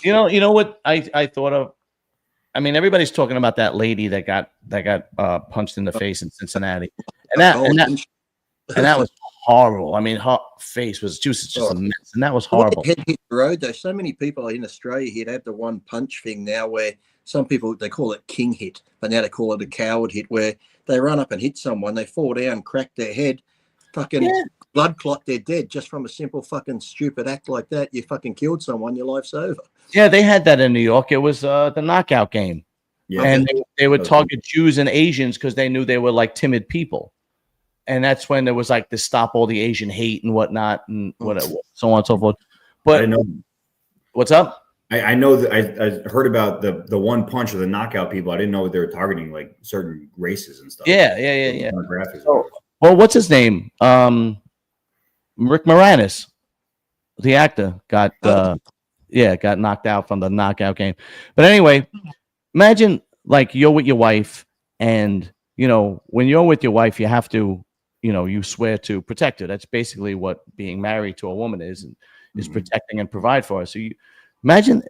You know what I thought of? I mean, everybody's talking about that lady that got punched in the face in Cincinnati, and that was horrible. I mean, her face was just a mess, and that was horrible. Head hit the road. There's so many people in Australia here. They have the one punch thing now, where some people, they call it king hit, but now they call it a coward hit, where they run up and hit someone, they fall down, crack their head, fucking blood clot, they're dead just from a simple fucking stupid act like that. You fucking killed someone, your life's over. Yeah, they had that in New York. It was the knockout game. Yeah. And they would target Jews and Asians because they knew they were like timid people. And that's when there was like to stop all the Asian hate and whatnot and whatever, so on and so forth. But I know. What's up? I know that I heard about the one punch or the knockout people. I didn't know they were targeting like certain races and stuff. Yeah. Well, what's his name? Rick Moranis, the actor, got knocked out from the knockout game. But anyway, imagine like you're with your wife, and when you're with your wife, you have to, you swear to protect her. That's basically what being married to a woman is protecting and provide for her. So you imagine,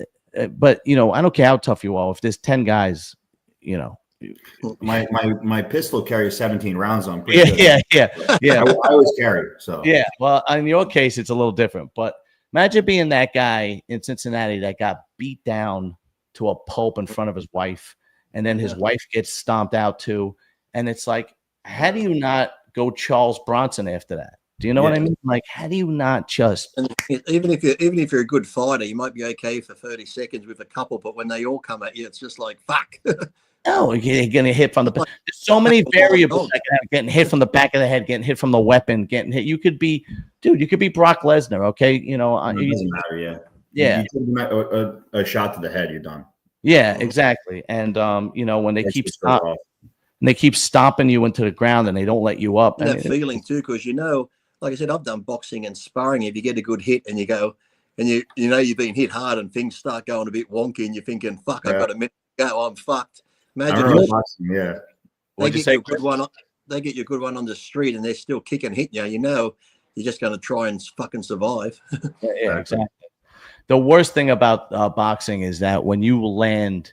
but I don't care how tough you are. If there's 10 guys, my pistol carries 17 rounds on. Yeah. I always carry. So yeah. Well, in your case, it's a little different. But imagine being that guy in Cincinnati that got beat down to a pulp in front of his wife, and then his wife gets stomped out too. And it's like, how do you not go Charles Bronson after that? Do you know what I mean? Like, how do you not just? And even if you're a good fighter, you might be okay for 30 seconds with a couple, but when they all come at you, it's just like fuck. No, you're getting hit from the. There's so many variables that can happen. Getting hit from the back of the head, getting hit from the weapon, getting hit. You could be, dude. You could be Brock Lesnar. Okay, you know. It doesn't matter. Yeah. You take a shot to the head, you're done. Yeah, exactly. And you know, when they keep stomping you into the ground and they don't let you up. That feeling too, because you know, like I said, I've done boxing and sparring. If you get a good hit and you go, and you know you've been hit hard and things start going a bit wonky, and you're thinking, "Fuck, I got a minute to go. I'm fucked." Imagine they get you a good one. They get you a good one on the street, and they're still kicking, hitting you. You know, you're just going to try and fucking survive. Yeah, exactly. The worst thing about boxing is that when you land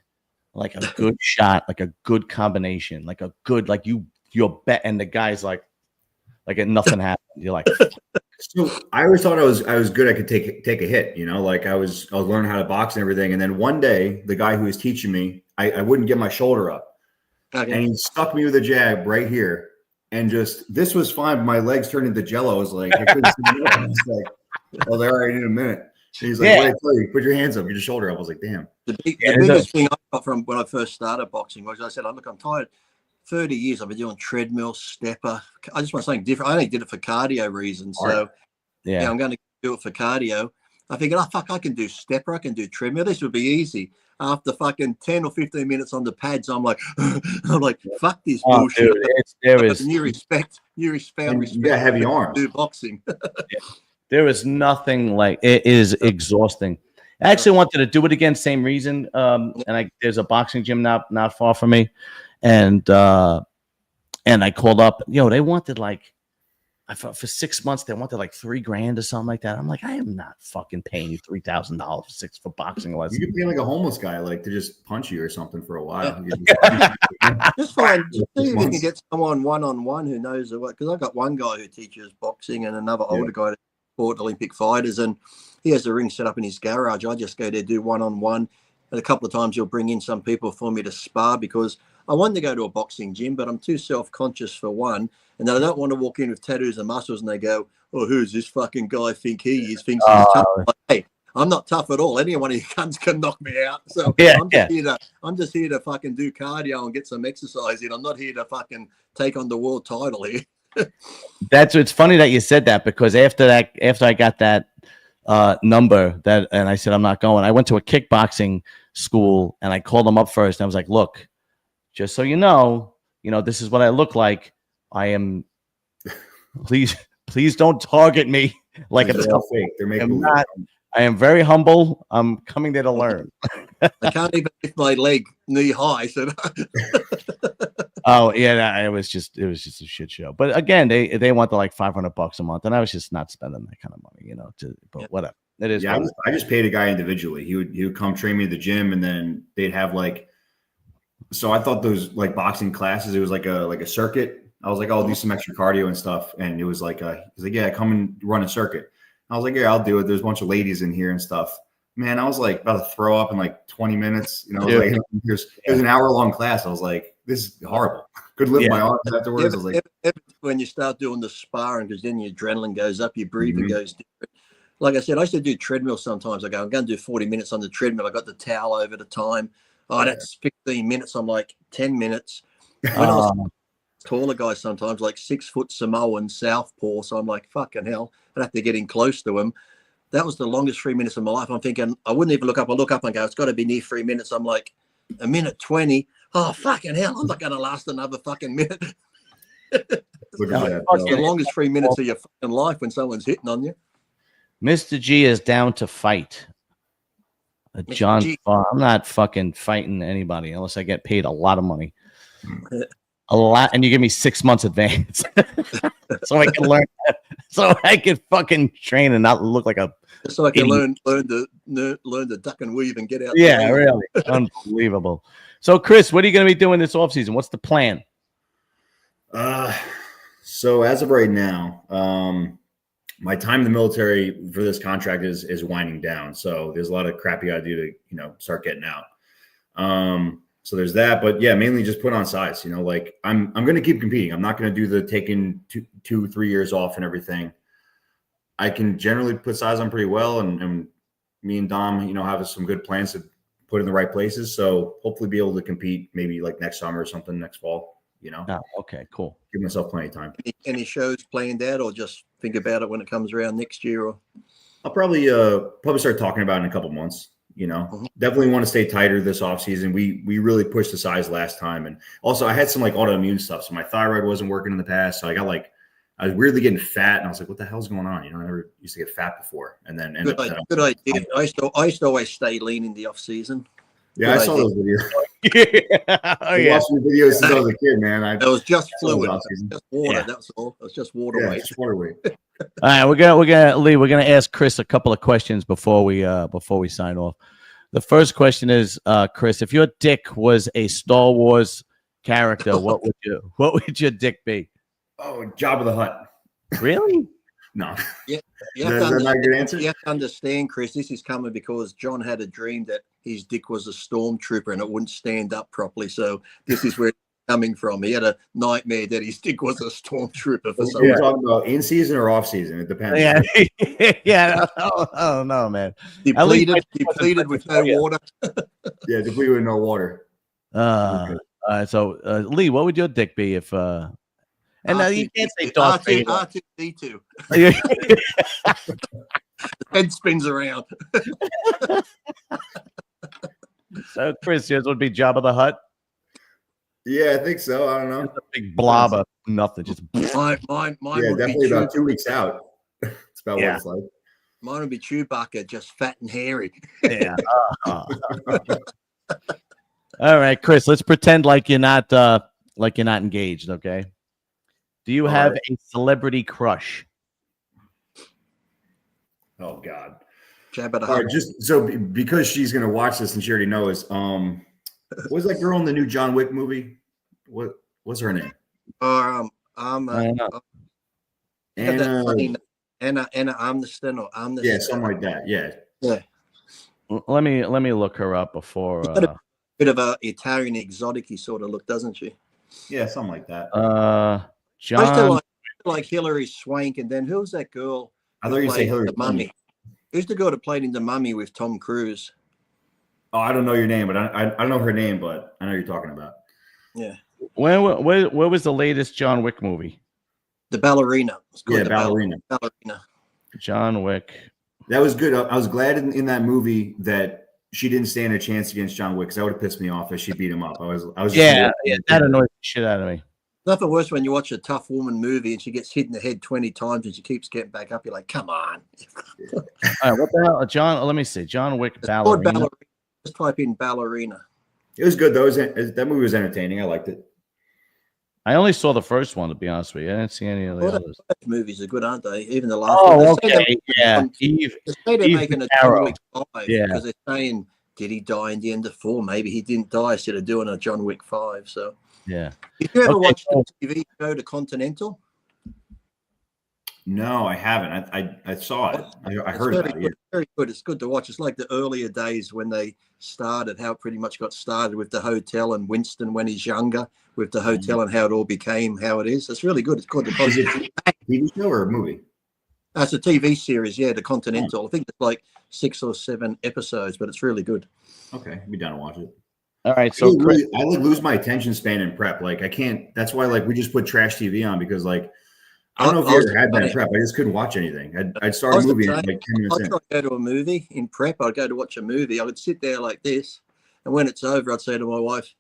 like a good shot, like a good combination, like a good, like you're bet, and the guy's like nothing happened. You're like, so I always thought I was good. I could take a hit, you know, like I was learning how to box and everything. And then one day, the guy who was teaching me, I wouldn't get my shoulder up, and he stuck me with a jab right here, and just this was fine. But my legs turned into jello. I was like, I couldn't see it. I was like, oh, they're already in a minute. And he's like, what did I tell you? Put your hands up, get your shoulder up. I was like, damn. The biggest thing I got from when I first started boxing was I said, look, I'm tired. 30 years I've been doing treadmill, stepper. I just want something different. I only did it for cardio reasons. So yeah, I'm going to do it for cardio. I figured, oh, fuck, I can do stepper. I can do treadmill. This would be easy. After fucking 10 or 15 minutes on the pads, I'm like, fuck this bullshit. Dude, there is new respect. Yeah, heavy arms. Do boxing. There is nothing like it is exhausting. I actually wanted to do it again, same reason. And there's a boxing gym not far from me, and I called up. They wanted like, for 6 months they wanted like $3,000 or something like that. I'm like, I am not fucking paying you $3,000 for boxing lessons. You could be like a homeless guy, like to just punch you or something for a while. Just find, see if you can get someone one-on-one who knows what. Because I've got one guy who teaches boxing and another older guy that fought Olympic fighters, and he has a ring set up in his garage. I just go there, do one-on-one, and a couple of times he'll bring in some people for me to spar, because I wanted to go to a boxing gym, but I'm too self-conscious for one, and then I don't want to walk in with tattoos and muscles and they go, oh, who's this fucking guy think he is? Thinks he's tough. Like, hey, I'm not tough at all. Any one of you cunts can knock me out. So I'm just here to fucking do cardio and get some exercise in. I'm not here to fucking take on the world title here. It's funny that you said that, because after I got that number and I said I'm not going, I went to a kickboxing school and I called them up first and I was like, look, just so you know, this is what I look like. I am please don't target me like a tough fake. I am very humble. I'm coming there to learn. I can't even lift my leg knee high. So oh yeah, it was just a shit show. But again, they want the like $500 a month, and I was just not spending that kind of money, but whatever. It is. Yeah, I just paid a guy individually. He would come train me at the gym, and then they'd have like. So I thought those like boxing classes, it was like a circuit. I was like, I'll do some extra cardio and stuff, and it was like, he's like, yeah, come and run a circuit. I was like, yeah, I'll do it. There's a bunch of ladies in here and stuff. Man, I was like about to throw up in like 20 minutes. Like there's an hour-long class. I was like, this is horrible. Could lift my arms afterwards. I was like, when you start doing the sparring, because then your adrenaline goes up, your breathing goes different. Like I said, I used to do treadmill sometimes. I go, I'm going to do 40 minutes on the treadmill. I got the towel over the time. Oh, that's 15 minutes. I'm like 10 minutes. When I was taller guys sometimes, like 6 foot Samoan southpaw. So I'm like, fucking hell, I'd have to get in close to him. That was the longest 3 minutes of my life. I'm thinking, I wouldn't even look up. I look up and go, it's got to be near 3 minutes. I'm like, a minute 20. Oh, fucking hell, I'm not going to last another fucking minute. The longest 3 minutes of your fucking life when someone's hitting on you. Mr. G is down to fight. John, I'm not fucking fighting anybody unless I get paid a lot of money. A lot, and you give me 6 months advance so I can learn, so I can fucking train and not look like a. So I can learn the duck and weave and get out. Yeah, really unbelievable. So, Chris, what are you going to be doing this offseason? What's the plan? So as of right now, my time in the military for this contract is winding down. So there's a lot of crap you got to do to start getting out. So there's that, but yeah, mainly just put on size. Like I'm going to keep competing. I'm not going to do the taking 2-3 years off and everything. I can generally put size on pretty well, and me and Dom, have some good plans to put in the right places. So hopefully be able to compete maybe like next summer or something, next fall. Oh, okay, cool. Give myself plenty of time. Any shows planned out, or just think about it when it comes around next year? Or I'll probably start talking about it in a couple months. Definitely want to stay tighter this off season. We really pushed the size last time, and also I had some like autoimmune stuff, so my thyroid wasn't working in the past. So I was weirdly getting fat, and I was like, "What the hell's going on?" I never used to get fat before, and then good idea. I used to always stay lean in the off season. Yeah, I saw those videos. Oh, yeah. Watching the videos since I was a kid, man. It was just fluid, just water. Yeah. That's all. It was just water weight. Just water weight. All right, we're gonna ask Chris a couple of questions before we sign off. The first question is, Chris, if your dick was a Star Wars character, what would your dick be? Oh, Jabba the Hutt. Really? No. Yeah. Is that not a good answer? You have to understand, Chris, this is coming because John had a dream that his dick was a stormtrooper and it wouldn't stand up properly. So this is where it's coming from. He had a nightmare that his dick was a stormtrooper for some reason. You're talking about in season or off season? It depends. Yeah. Yeah. I don't know, man. Depleted with no water. Yeah, depleted with no water. So Lee, what would your dick be if and now you can't say Darth Vader. R2D2. The head spins around. So Chris, yours would be Jabba the Hutt. Yeah, I think so. I don't know. Just a big blob of nothing. Just mine yeah, would definitely be about 2 weeks out. It's about what it's like. Mine would be Chewbacca, just fat and hairy. Yeah. All right, Chris. Let's pretend like you're not engaged. Okay. Do you have a celebrity crush? Oh God. Jabba the All Hutt. right, just so because she's gonna watch this and she already knows. What was that girl in the new John Wick movie? What's her name? Anna Armstrong or Armstrong. Yeah, something like that. Yeah. Let me look her up before. A bit of a Italian exotic-y sort of look, doesn't she? Yeah, something like that. John. I still like Hilary Swank, and then who's that girl? I thought you say Hilary the Mummy. Who's the girl that played in The Mummy with Tom Cruise? Oh, I don't know your name, but I don't know her name, but I know you're talking about. Yeah. Where was the latest John Wick movie? The Ballerina. Ballerina. John Wick. That was good. I was glad in that movie that she didn't stand a chance against John Wick because that would have pissed me off if she beat him up. I was that annoyed the shit out of me. Nothing worse when you watch a tough woman movie and she gets hit in the head 20 times and she keeps getting back up. You're like, come on. All right, what the hell, John? Let me see. John Wick Ballerina. Just type in Ballerina. It was good though. That movie was entertaining. I liked it. I only saw the first one, to be honest with you. I didn't see any of the others. Those movies are good, aren't they? Even the last one. Okay. Yeah. They say they're making a John Wick 5 because they're saying, did he die in the end of 4? Maybe he didn't die instead of doing a John Wick 5. So yeah. Did you ever watch the TV show The Continental? No, I haven't. I saw it. I heard about it. It's very good. It's good to watch. It's like the earlier days when they started, how it pretty much got started with the hotel and Winston when he's younger with the hotel and how it all became how it is. It's really good. It's called Is it a TV show or a movie? That's a TV series, The Continental. I think it's like 6 or 7 episodes, but it's really good. Okay, be down to watch it. All right, so I lose my attention span in prep. Like I can't. That's why we just put trash TV on because I don't know if you ever had that in prep. I just couldn't watch anything. I'd start a movie and 10 minutes in. I'd go to a movie in prep. I'd go to watch a movie. I would sit there like this, and when it's over, I'd say to my wife,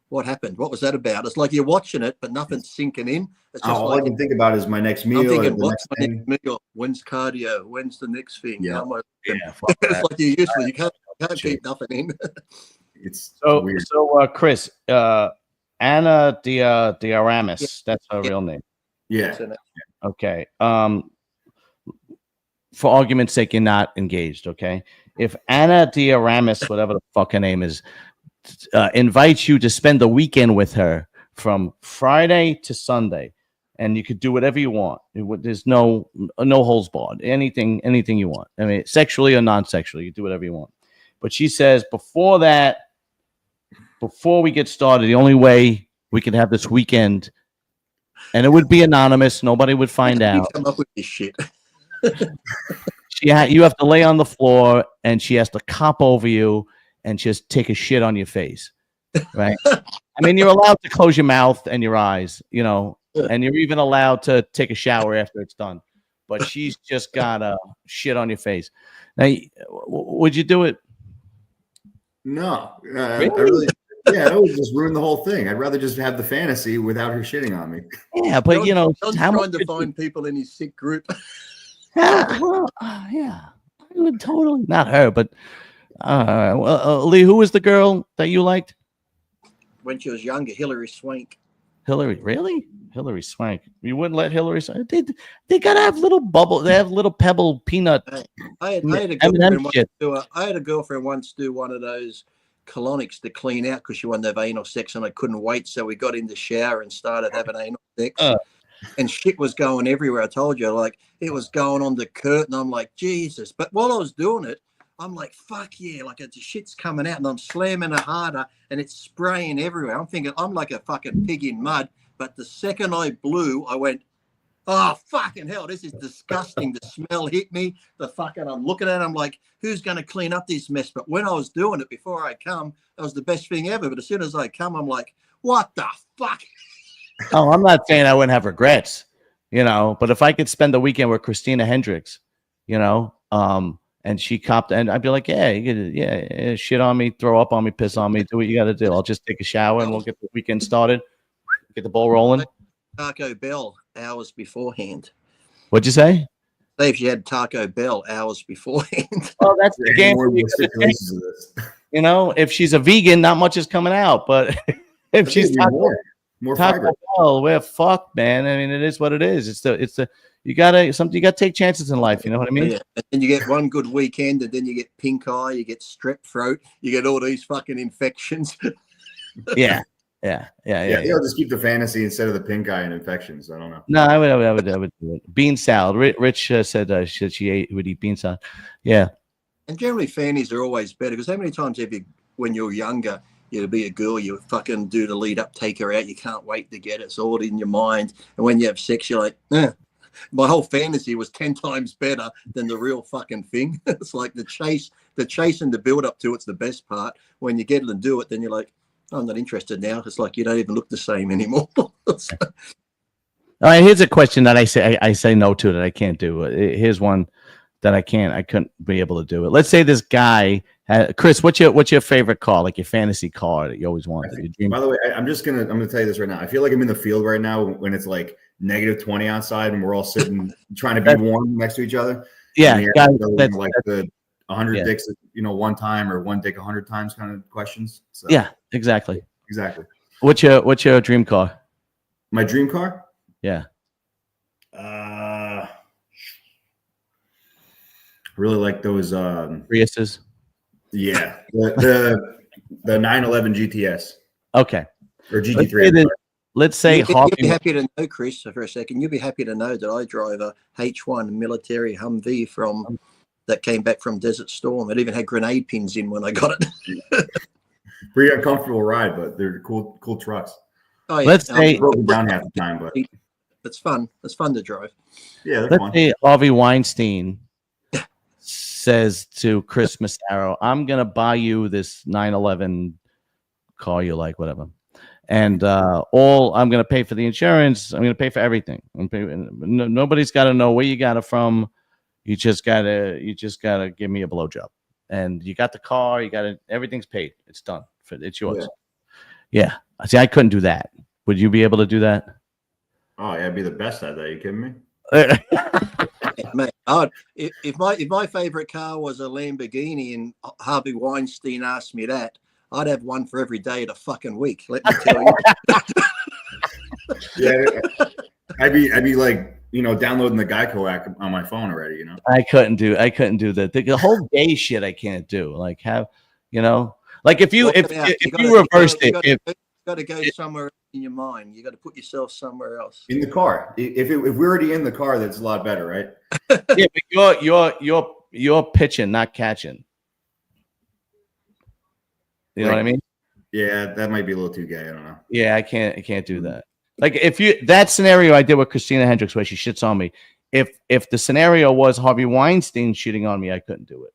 "What happened? What was that about?" It's like you're watching it, but nothing's sinking in. It's just all I can think about is my next meal. I'm thinking, what's my next meal? When's cardio? When's the next thing? Yeah. It's like you're useless. You can't keep nothing in. It's so weird. So Chris, Anna Diaramis, that's her real name. Yeah. Okay. For argument's sake, you're not engaged. Okay. If Anna Diaramis, whatever the fuck her name is, invites you to spend the weekend with her from Friday to Sunday, and you could do whatever you want. There's no holds barred. Anything you want. I mean, sexually or non-sexually, you do whatever you want. But she says before that, before we get started, the only way we can have this weekend, and it would be anonymous, nobody would find out. Come up with this shit. You have to lay on the floor, and she has to cop over you and just take a shit on your face, right? I mean, you're allowed to close your mouth and your eyes, you know, and you're even allowed to take a shower after it's done. But she's just got a shit on your face. Now, would you do it? No, Really? Yeah, it would just ruin the whole thing. I'd rather just have the fantasy without her shitting on me. Yeah, but you know, John's trying to find people in his sick group. Well, yeah, I would totally not her, but Lee, who was the girl that you liked? When she was younger, Hillary Swank. Hillary, really? Hillary Swank. You wouldn't let Hillary? They gotta have little bubble. They have little pebble peanut. I had a girlfriend once do one of those colonics to clean out because she wanted to have anal sex and I couldn't wait. So we got in the shower and started having anal sex. And shit was going everywhere. I told you, like it was going on the curtain. I'm like, Jesus. But while I was doing it, I'm like, fuck yeah, like the shit's coming out and I'm slamming it harder and it's spraying everywhere. I'm thinking I'm like a fucking pig in mud. But the second I blew, I went, oh, fucking hell, this is disgusting. The smell hit me. I'm looking at it, I'm like, who's going to clean up this mess? But when I was doing it before I come, that was the best thing ever. But as soon as I come, I'm like, what the fuck? Oh, I'm not saying I wouldn't have regrets, you know, but if I could spend the weekend with Christina Hendricks, you know, and she copped, and I'd be like, yeah, shit on me, throw up on me, piss on me, do what you got to do. I'll just take a shower and we'll get the weekend started, get the ball rolling. Taco Bell hours beforehand. What'd you say? Say if you had Taco Bell hours beforehand. Oh, that's the game. You know, if she's a vegan, not much is coming out, but if she's more Taco Bell, we're fucked, man. I mean, it is what it is. It's the you gotta take chances in life. You know what I mean? Yeah. And then you get one good weekend, and then you get pink eye, you get strep throat, you get all these fucking infections. Yeah. I'll just keep the fantasy instead of the pink eye and infections. I don't know. No, I would do it. Bean salad. Rich said she would eat bean salad. Yeah. And generally, fannies are always better because how many times have you, when you're younger, you'd be a girl, you fucking do the lead up, take her out, you can't wait to get it. It's all in your mind. And when you have sex, you're like, my whole fantasy was 10 times better than the real fucking thing. It's like the chase and the build up to it's the best part. When you get it and do it, then you're like, I'm not interested now. It's like you don't even look the same anymore. All right, here's a question that I say no to that I can't do. Here's one that I couldn't be able to do it. Let's say this guy, Chris, what's your favorite car, like your fantasy car that you always wanted? By the way, I'm gonna tell you this right now. I feel like I'm in the field right now when it's like -20 outside and we're all sitting trying to be warm next to each other. Yeah, guys, like the 100 dicks, one time or one dick 100 times kind of questions. So, yeah, exactly. What's your dream car? My dream car? Yeah. Really like those Priuses. Yeah, the 911 GTS. Okay. Or GT3. Let's say you'd be happy to know, Chris, for a second. You'd be happy to know that I drive a H1 military Humvee that came back from Desert Storm. It even had grenade pins in when I got it. Pretty uncomfortable ride, but they're cool trucks. Oh, yeah. Let's say broken down half the time, but it's fun. It's fun to drive. Yeah, let's say Harvey Weinstein says to Chris Massaro, I'm gonna buy you this 911 car you like, whatever. And I'm gonna pay for the insurance, I'm gonna pay for everything. Nobody's gotta know where you got it from. You just gotta give me a blowjob. And you got the car, everything's paid. It's done. It's yours. Yeah. See, I couldn't do that. Would you be able to do that? Oh, yeah, I'd be the best at that. Are you kidding me? Mate, if my favorite car was a Lamborghini and Harvey Weinstein asked me that, I'd have one for every day of the fucking week. Let me tell you. Yeah, I'd be like, downloading the Geico app on my phone already. I couldn't do that. The whole gay shit I can't do. Like like if you reversed it, you got to go somewhere in your mind. You got to put yourself somewhere else. In the car. If we're already in the car, that's a lot better, right? Yeah, but you're pitching, not catching. You know what I mean? Yeah, that might be a little too gay. I don't know. Yeah, I can't do that. Like if that scenario I did with Christina Hendricks where she shits on me, if the scenario was Harvey Weinstein shitting on me, I couldn't do it.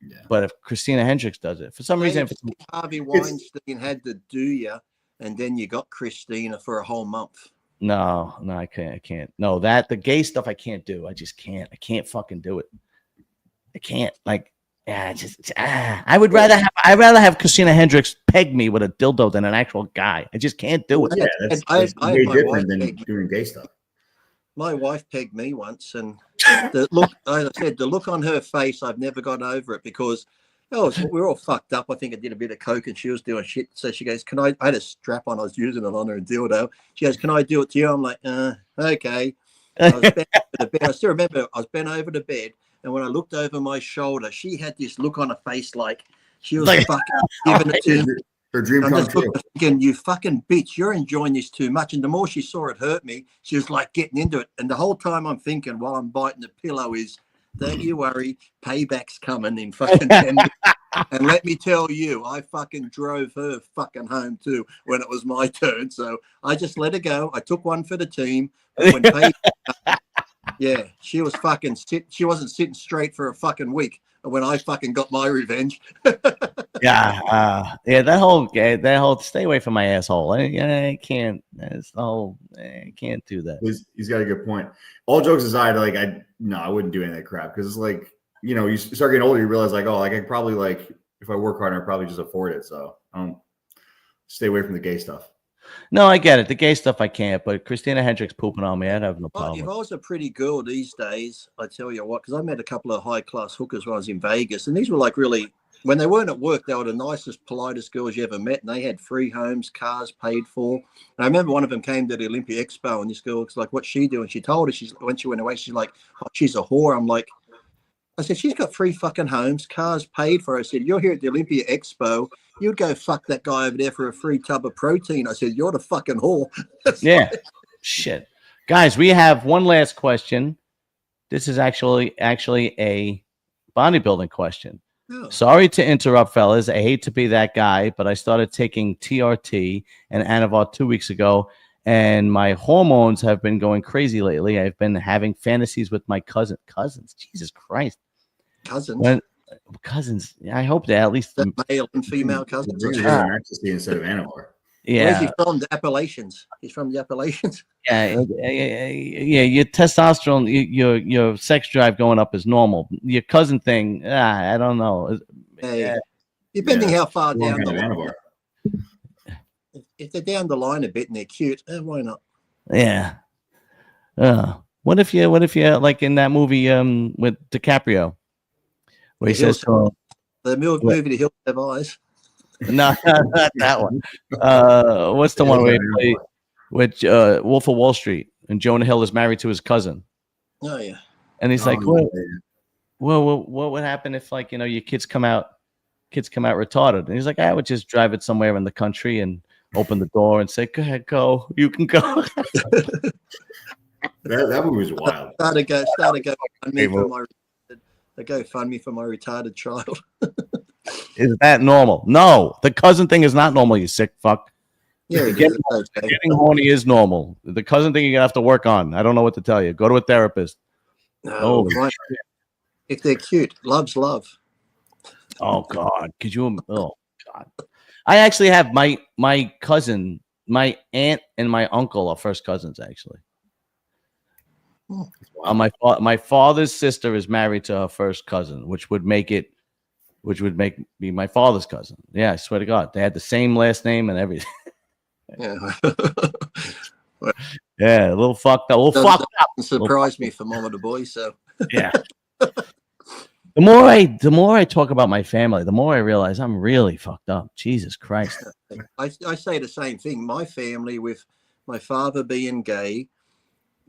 Yeah. But if Christina Hendricks does it, for some reason, if Harvey Weinstein had to do you, and then you got Christina for a whole month. No, I can't. No, the gay stuff I can't do. I just can't. I can't fucking do it. I can't. Like, I'd rather have Christina Hendricks peg me with a dildo than an actual guy. I just can't do it. Yeah, that's way different than doing gay stuff. My wife pegged me once, and the look, as I said, the look on her face, I've never got over it because we're all fucked up. I think I did a bit of coke and she was doing shit. So she goes, I had a strap on, I was using it on her, a dildo. She goes, can I do it to you? I'm like, okay. I was bent over the bed. I still remember I was bent over the bed. And when I looked over my shoulder, she had this look on her face like she was fucking giving it to me. Her dream come true. Thinking, you fucking bitch, you're enjoying this too much. And the more she saw it hurt me, she was like getting into it. And the whole time I'm thinking while I'm biting the pillow is, don't you worry, payback's coming in fucking 10 minutes. And let me tell you, I fucking drove her fucking home too when it was my turn. So I just let her go. I took one for the team. But when yeah, she was fucking she wasn't sitting straight for a fucking week when I fucking got my revenge. Yeah, that whole stay away from my asshole. I can't. That's the whole. I can't do that. He's got a good point. All jokes aside, like I wouldn't do any of that crap because it's like you start getting older, you realize like I could probably like if I work hard, I'd probably just afford it. So I don't stay away from the gay stuff. No, I get it. The gay stuff I can't, but Christina Hendricks pooping on me, I'd have no problem. If I was a pretty girl these days, I tell you what, because I met a couple of high-class hookers when I was in Vegas, and these were like really, when they weren't at work, they were the nicest, politest girls you ever met, and they had free homes, cars paid for. And I remember one of them came to the Olympia Expo, and this girl was like, what's she doing? She told her, when she went away, she's like, oh, she's a whore. I'm like, I said, she's got free fucking homes, cars paid for. I said, you're here at the Olympia Expo. You'd go fuck that guy over there for a free tub of protein. I said, you're the fucking whore. Yeah. Shit. Guys, we have one last question. This is actually a bodybuilding question. Oh. Sorry to interrupt, fellas. I hate to be that guy, but I started taking TRT and Anavar 2 weeks ago, and my hormones have been going crazy lately. I've been having fantasies with my cousins. Jesus Christ. Cousins. I hope they at least male and female cousins. Instead of Anavar. Yeah. Where's he from? The Appalachians. He's from the Appalachians. Yeah. Your testosterone, your sex drive going up is normal. Your cousin thing, I don't know. Depending how far down the line. If they're down the line a bit and they're cute, why not? Yeah. What if you like in that movie with DiCaprio? Where he says the movie The Hills Have Eyes. No, not that one. What's the one where he played with Wolf of Wall Street and Jonah Hill is married to his cousin? Oh yeah. And he's like, what would happen if like your kids come out retarded? And he's like, I would just drive it somewhere in the country and open the door and say, go ahead, go. You can go. that movie was wild. Start to go GoFundMe for my retarded child. Is that normal? No, the cousin thing is not normal, you sick fuck. Yeah, getting horny is normal. The cousin thing you're gonna have to work on. I don't know what to tell you. Go to a therapist. No, if they're cute, love's love. Oh God, could you? Oh God, I actually have my cousin, my aunt, and my uncle are first cousins actually. Wow. My father's sister is married to her first cousin, which would make me my father's cousin. Yeah, I swear to God, they had the same last name and everything. Yeah, yeah, a little fucked up. Fucked up. Surprised me for Mama the Boy. So yeah. The more I talk about my family, the more I realize I'm really fucked up. Jesus Christ. I say the same thing. My family, with my father being gay,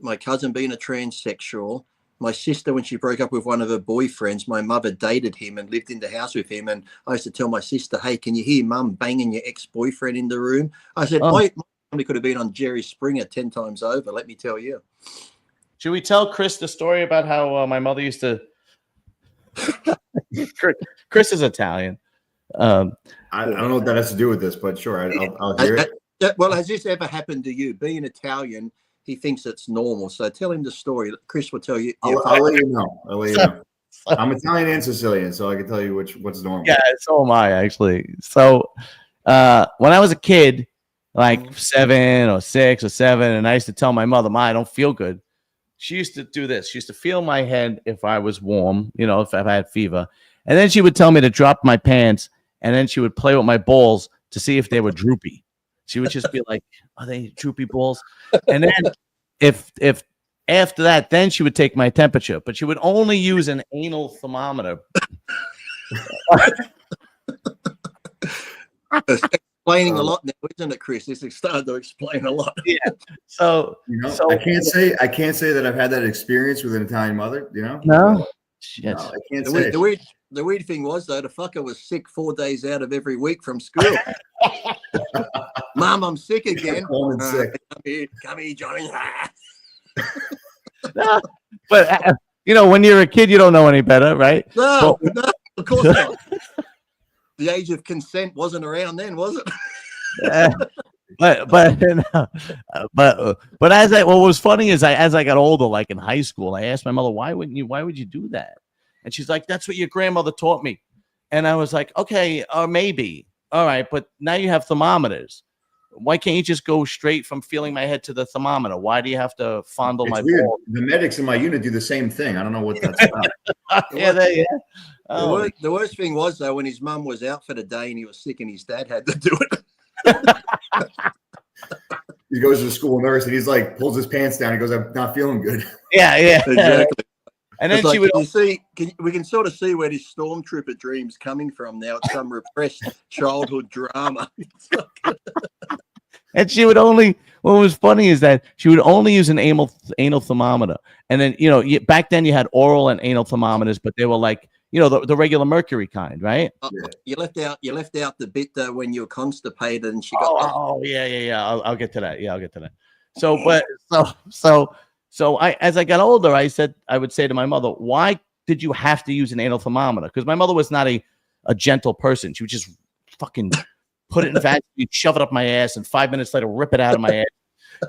my cousin being a transsexual, my sister, when she broke up with one of her boyfriends, my mother dated him and lived in the house with him. And I used to tell my sister, hey, can you hear Mum banging your ex-boyfriend in the room? I said, my family could have been on Jerry Springer 10 times over, let me tell you. Should we tell Chris the story about how my mother used to... Chris is Italian. I don't know what that has to do with this, but sure, I'll hear it. Well, has this ever happened to you? Being Italian, he thinks it's normal. So tell him the story. Chris will tell you. I'll let you know. I'll let you know. I'm Italian and Sicilian, so I can tell you what's normal. Yeah, so am I actually. So when I was a kid, like 7 or 6 or 7, and I used to tell my mother, "Ma, I don't feel good." She used to do this. She used to feel my head if I was warm, you know, if I had fever. And then she would tell me to drop my pants, and then she would play with my balls to see if they were droopy. She would just be like, "Are they droopy balls?" And then if after that, then she would take my temperature, but she would only use an anal thermometer. Explaining a lot now, isn't it, Chris? This is starting to explain a lot. Yeah. So, I can't say that I've had that experience with an Italian mother. You know, no, no, I can't say. The weird thing was though, the fucker was sick 4 days out of every week from school. Mom, I'm sick again. Sick. Come here, Johnny. No, but you know, when you're a kid, you don't know any better, right? No, of course not. The age of consent wasn't around then, was it? But as what was funny is as I got older, like in high school, I asked my mother, why would you do that? And she's like, that's what your grandmother taught me. And I was like, okay, maybe. All right, but now you have thermometers. Why can't you just go straight from feeling my head to the thermometer? Why do you have to fondle my balls? The medics in my unit do the same thing. I don't know what that's about. The worst thing was though, when his mum was out for the day and he was sick and his dad had to do it. He goes to the school nurse and he's like, pulls his pants down. He goes, I'm not feeling good. Yeah, exactly. And then she would we can sort of see where this stormtrooper dream's coming from now. It's some repressed childhood drama. And she would only, what was funny is that she would only use an anal thermometer. And then, you know, back then you had oral and anal thermometers, but they were like, you know, the regular mercury kind, right? You left out the bit though when you were constipated and she got. Yeah. I'll get to that. Yeah, I'll get to that. So as I got older, I would say to my mother, why did you have to use an anal thermometer? Because my mother was not a gentle person. She would just fucking put it in vacuum, shove it up my ass, and 5 minutes later rip it out of my ass,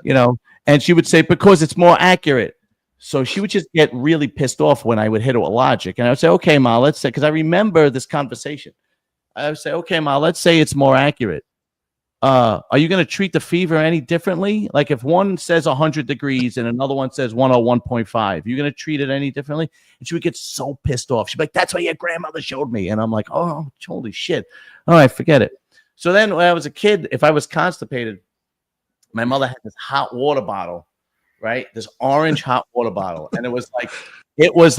you know. And she would say, because it's more accurate. So she would just get really pissed off when I would hit her with logic. And I would say, okay, Ma, let's say, because I remember this conversation. I would say, okay, Ma, let's say it's more accurate. Are you going to treat the fever any differently? Like if one says 100 degrees and another one says 101.5, you're going to treat it any differently? And she would get so pissed off. She'd be like, that's what your grandmother showed me. And I'm like, oh, holy shit. All right, forget it. So then when I was a kid, if I was constipated, my mother had this hot water bottle, right? This orange hot water bottle. And it was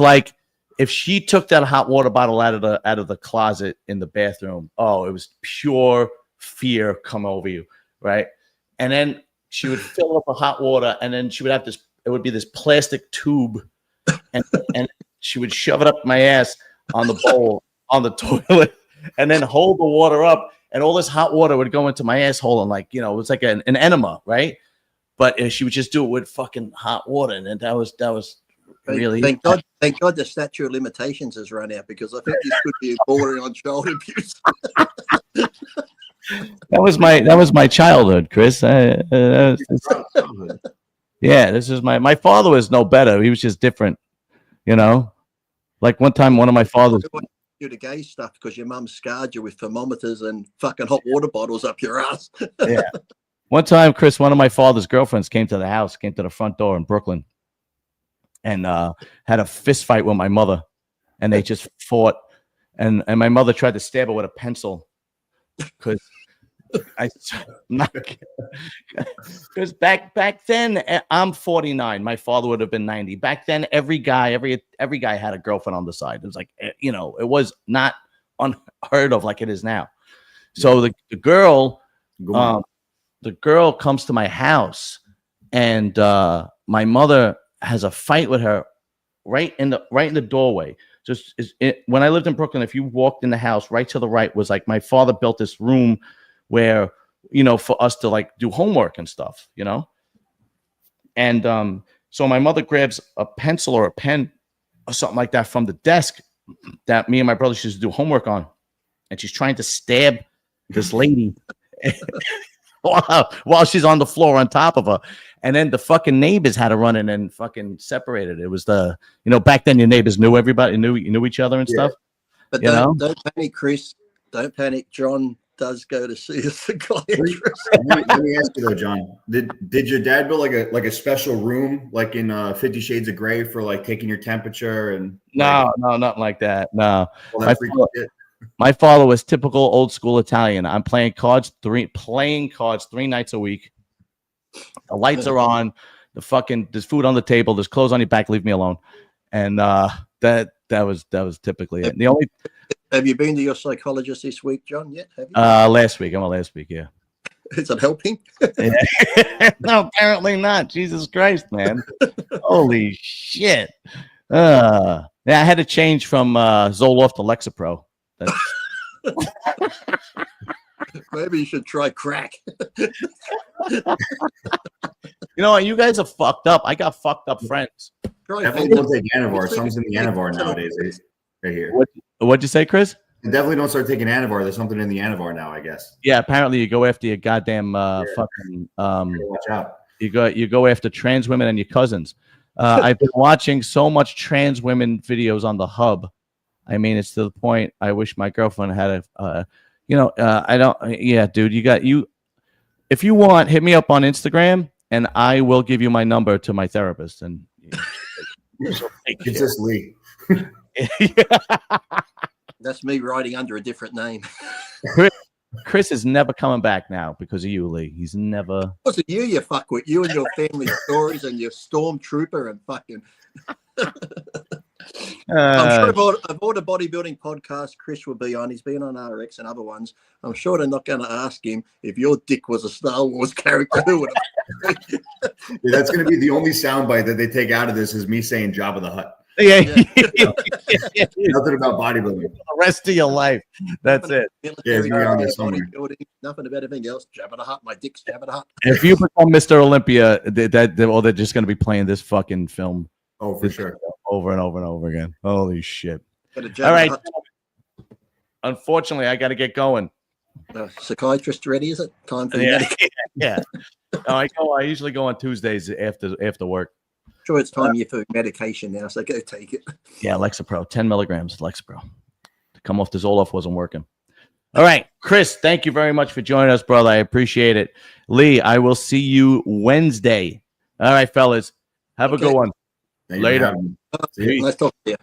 like if she took that hot water bottle out of the closet in the bathroom, oh, it was pure fear come over you, right? And then she would fill up the hot water, and then she would have this, it would be this plastic tube, and she would shove it up my ass on the bowl on the toilet, and then hold the water up, and all this hot water would go into my asshole, and like, you know, it was like an enema, right? But she would just do it with fucking hot water, and that was really. Thank God the statute of limitations has run out, because I think this could be bordering on child abuse. That was my childhood, Chris. Yeah, this is my father was no better. He was just different, you know. Like one time, one of my fathers do the gay stuff because your mum scarred you with thermometers and fucking hot water bottles up your ass. Yeah. One time, Chris, one of my father's girlfriends came to the front door in Brooklyn, and had a fist fight with my mother, and they just fought, and my mother tried to stab her with a pencil. Because back then I'm 49. My father would have been 90. Back then, every guy had a girlfriend on the side. It was like, you know, it was not unheard of like it is now. So the girl comes to my house, and my mother has a fight with her right in the doorway. When I lived in Brooklyn, if you walked in the house, right to the right was like my father built this room where, you know, for us to like do homework and stuff, you know. And so my mother grabs a pencil or a pen or something like that from the desk that me and my brother used to do homework on, and she's trying to stab this lady while she's on the floor on top of her. And then the fucking neighbors had to run in and fucking separate it. It was back then your neighbors knew everybody, knew each other and stuff. But don't panic, Chris. Don't panic. John does go to see a psychiatrist. Let me ask you though, John. Did your dad build like a special room like in 50 Shades of Grey for like taking your temperature and? No, nothing like that. No. Well, My father was typical old school Italian. I'm playing cards 3 nights a week. The lights are on. There's food on the table. There's clothes on your back. Leave me alone. And that was typically it. The only. Have you been to your psychologist this week, John? Yet? Have you? Last week. Yeah. Is it helping? No, apparently not. Jesus Christ, man. Holy shit. Yeah, I had to change from Zoloft to Lexapro. Maybe you should try crack. You know what? You guys are fucked up. I got fucked up friends. Definitely don't take Anavar. Something's in the Anavar nowadays. Right here. What'd you say, Chris? Definitely don't start taking Anavar. There's something in the Anavar now, I guess. Yeah, apparently you go after your goddamn fucking watch out. You go after trans women and your cousins. I've been watching so much trans women videos on the hub. I mean, it's to the point I wish my girlfriend had I don't. Yeah, dude, if you want, hit me up on Instagram and I will give you my number to my therapist. And it's just Lee. That's me writing under a different name. Chris is never coming back now because of you, Lee. He's never. What's it you fuck with? You and your family stories and your stormtrooper and fucking. I'm sure of all the bodybuilding podcasts Chris will be on, he's been on RX and other ones. I'm sure they're not going to ask him if your dick was a Star Wars character. Who would have? That's going to be the only soundbite that they take out of this is me saying Jabba the Hutt. Yeah. Nothing about bodybuilding. The rest of your life. That's it. Nothing about anything else. Jabba the Hutt. My dick's Jabba the Hutt. If you become Mr. Olympia, they're just going to be playing this fucking film. Oh, for sure. Over and over and over again. Holy shit. All right. Unfortunately, I got to get going. Psychiatrist ready, is it? Time for yeah. I usually go on Tuesdays after work. Sure, it's time for medication now, so go take it. Yeah, Lexapro, 10 milligrams Lexapro. To come off the Zoloft wasn't working. All right, Chris, thank you very much for joining us, brother. I appreciate it. Lee, I will see you Wednesday. All right, fellas. Have a good one. Later. Nice talking to you.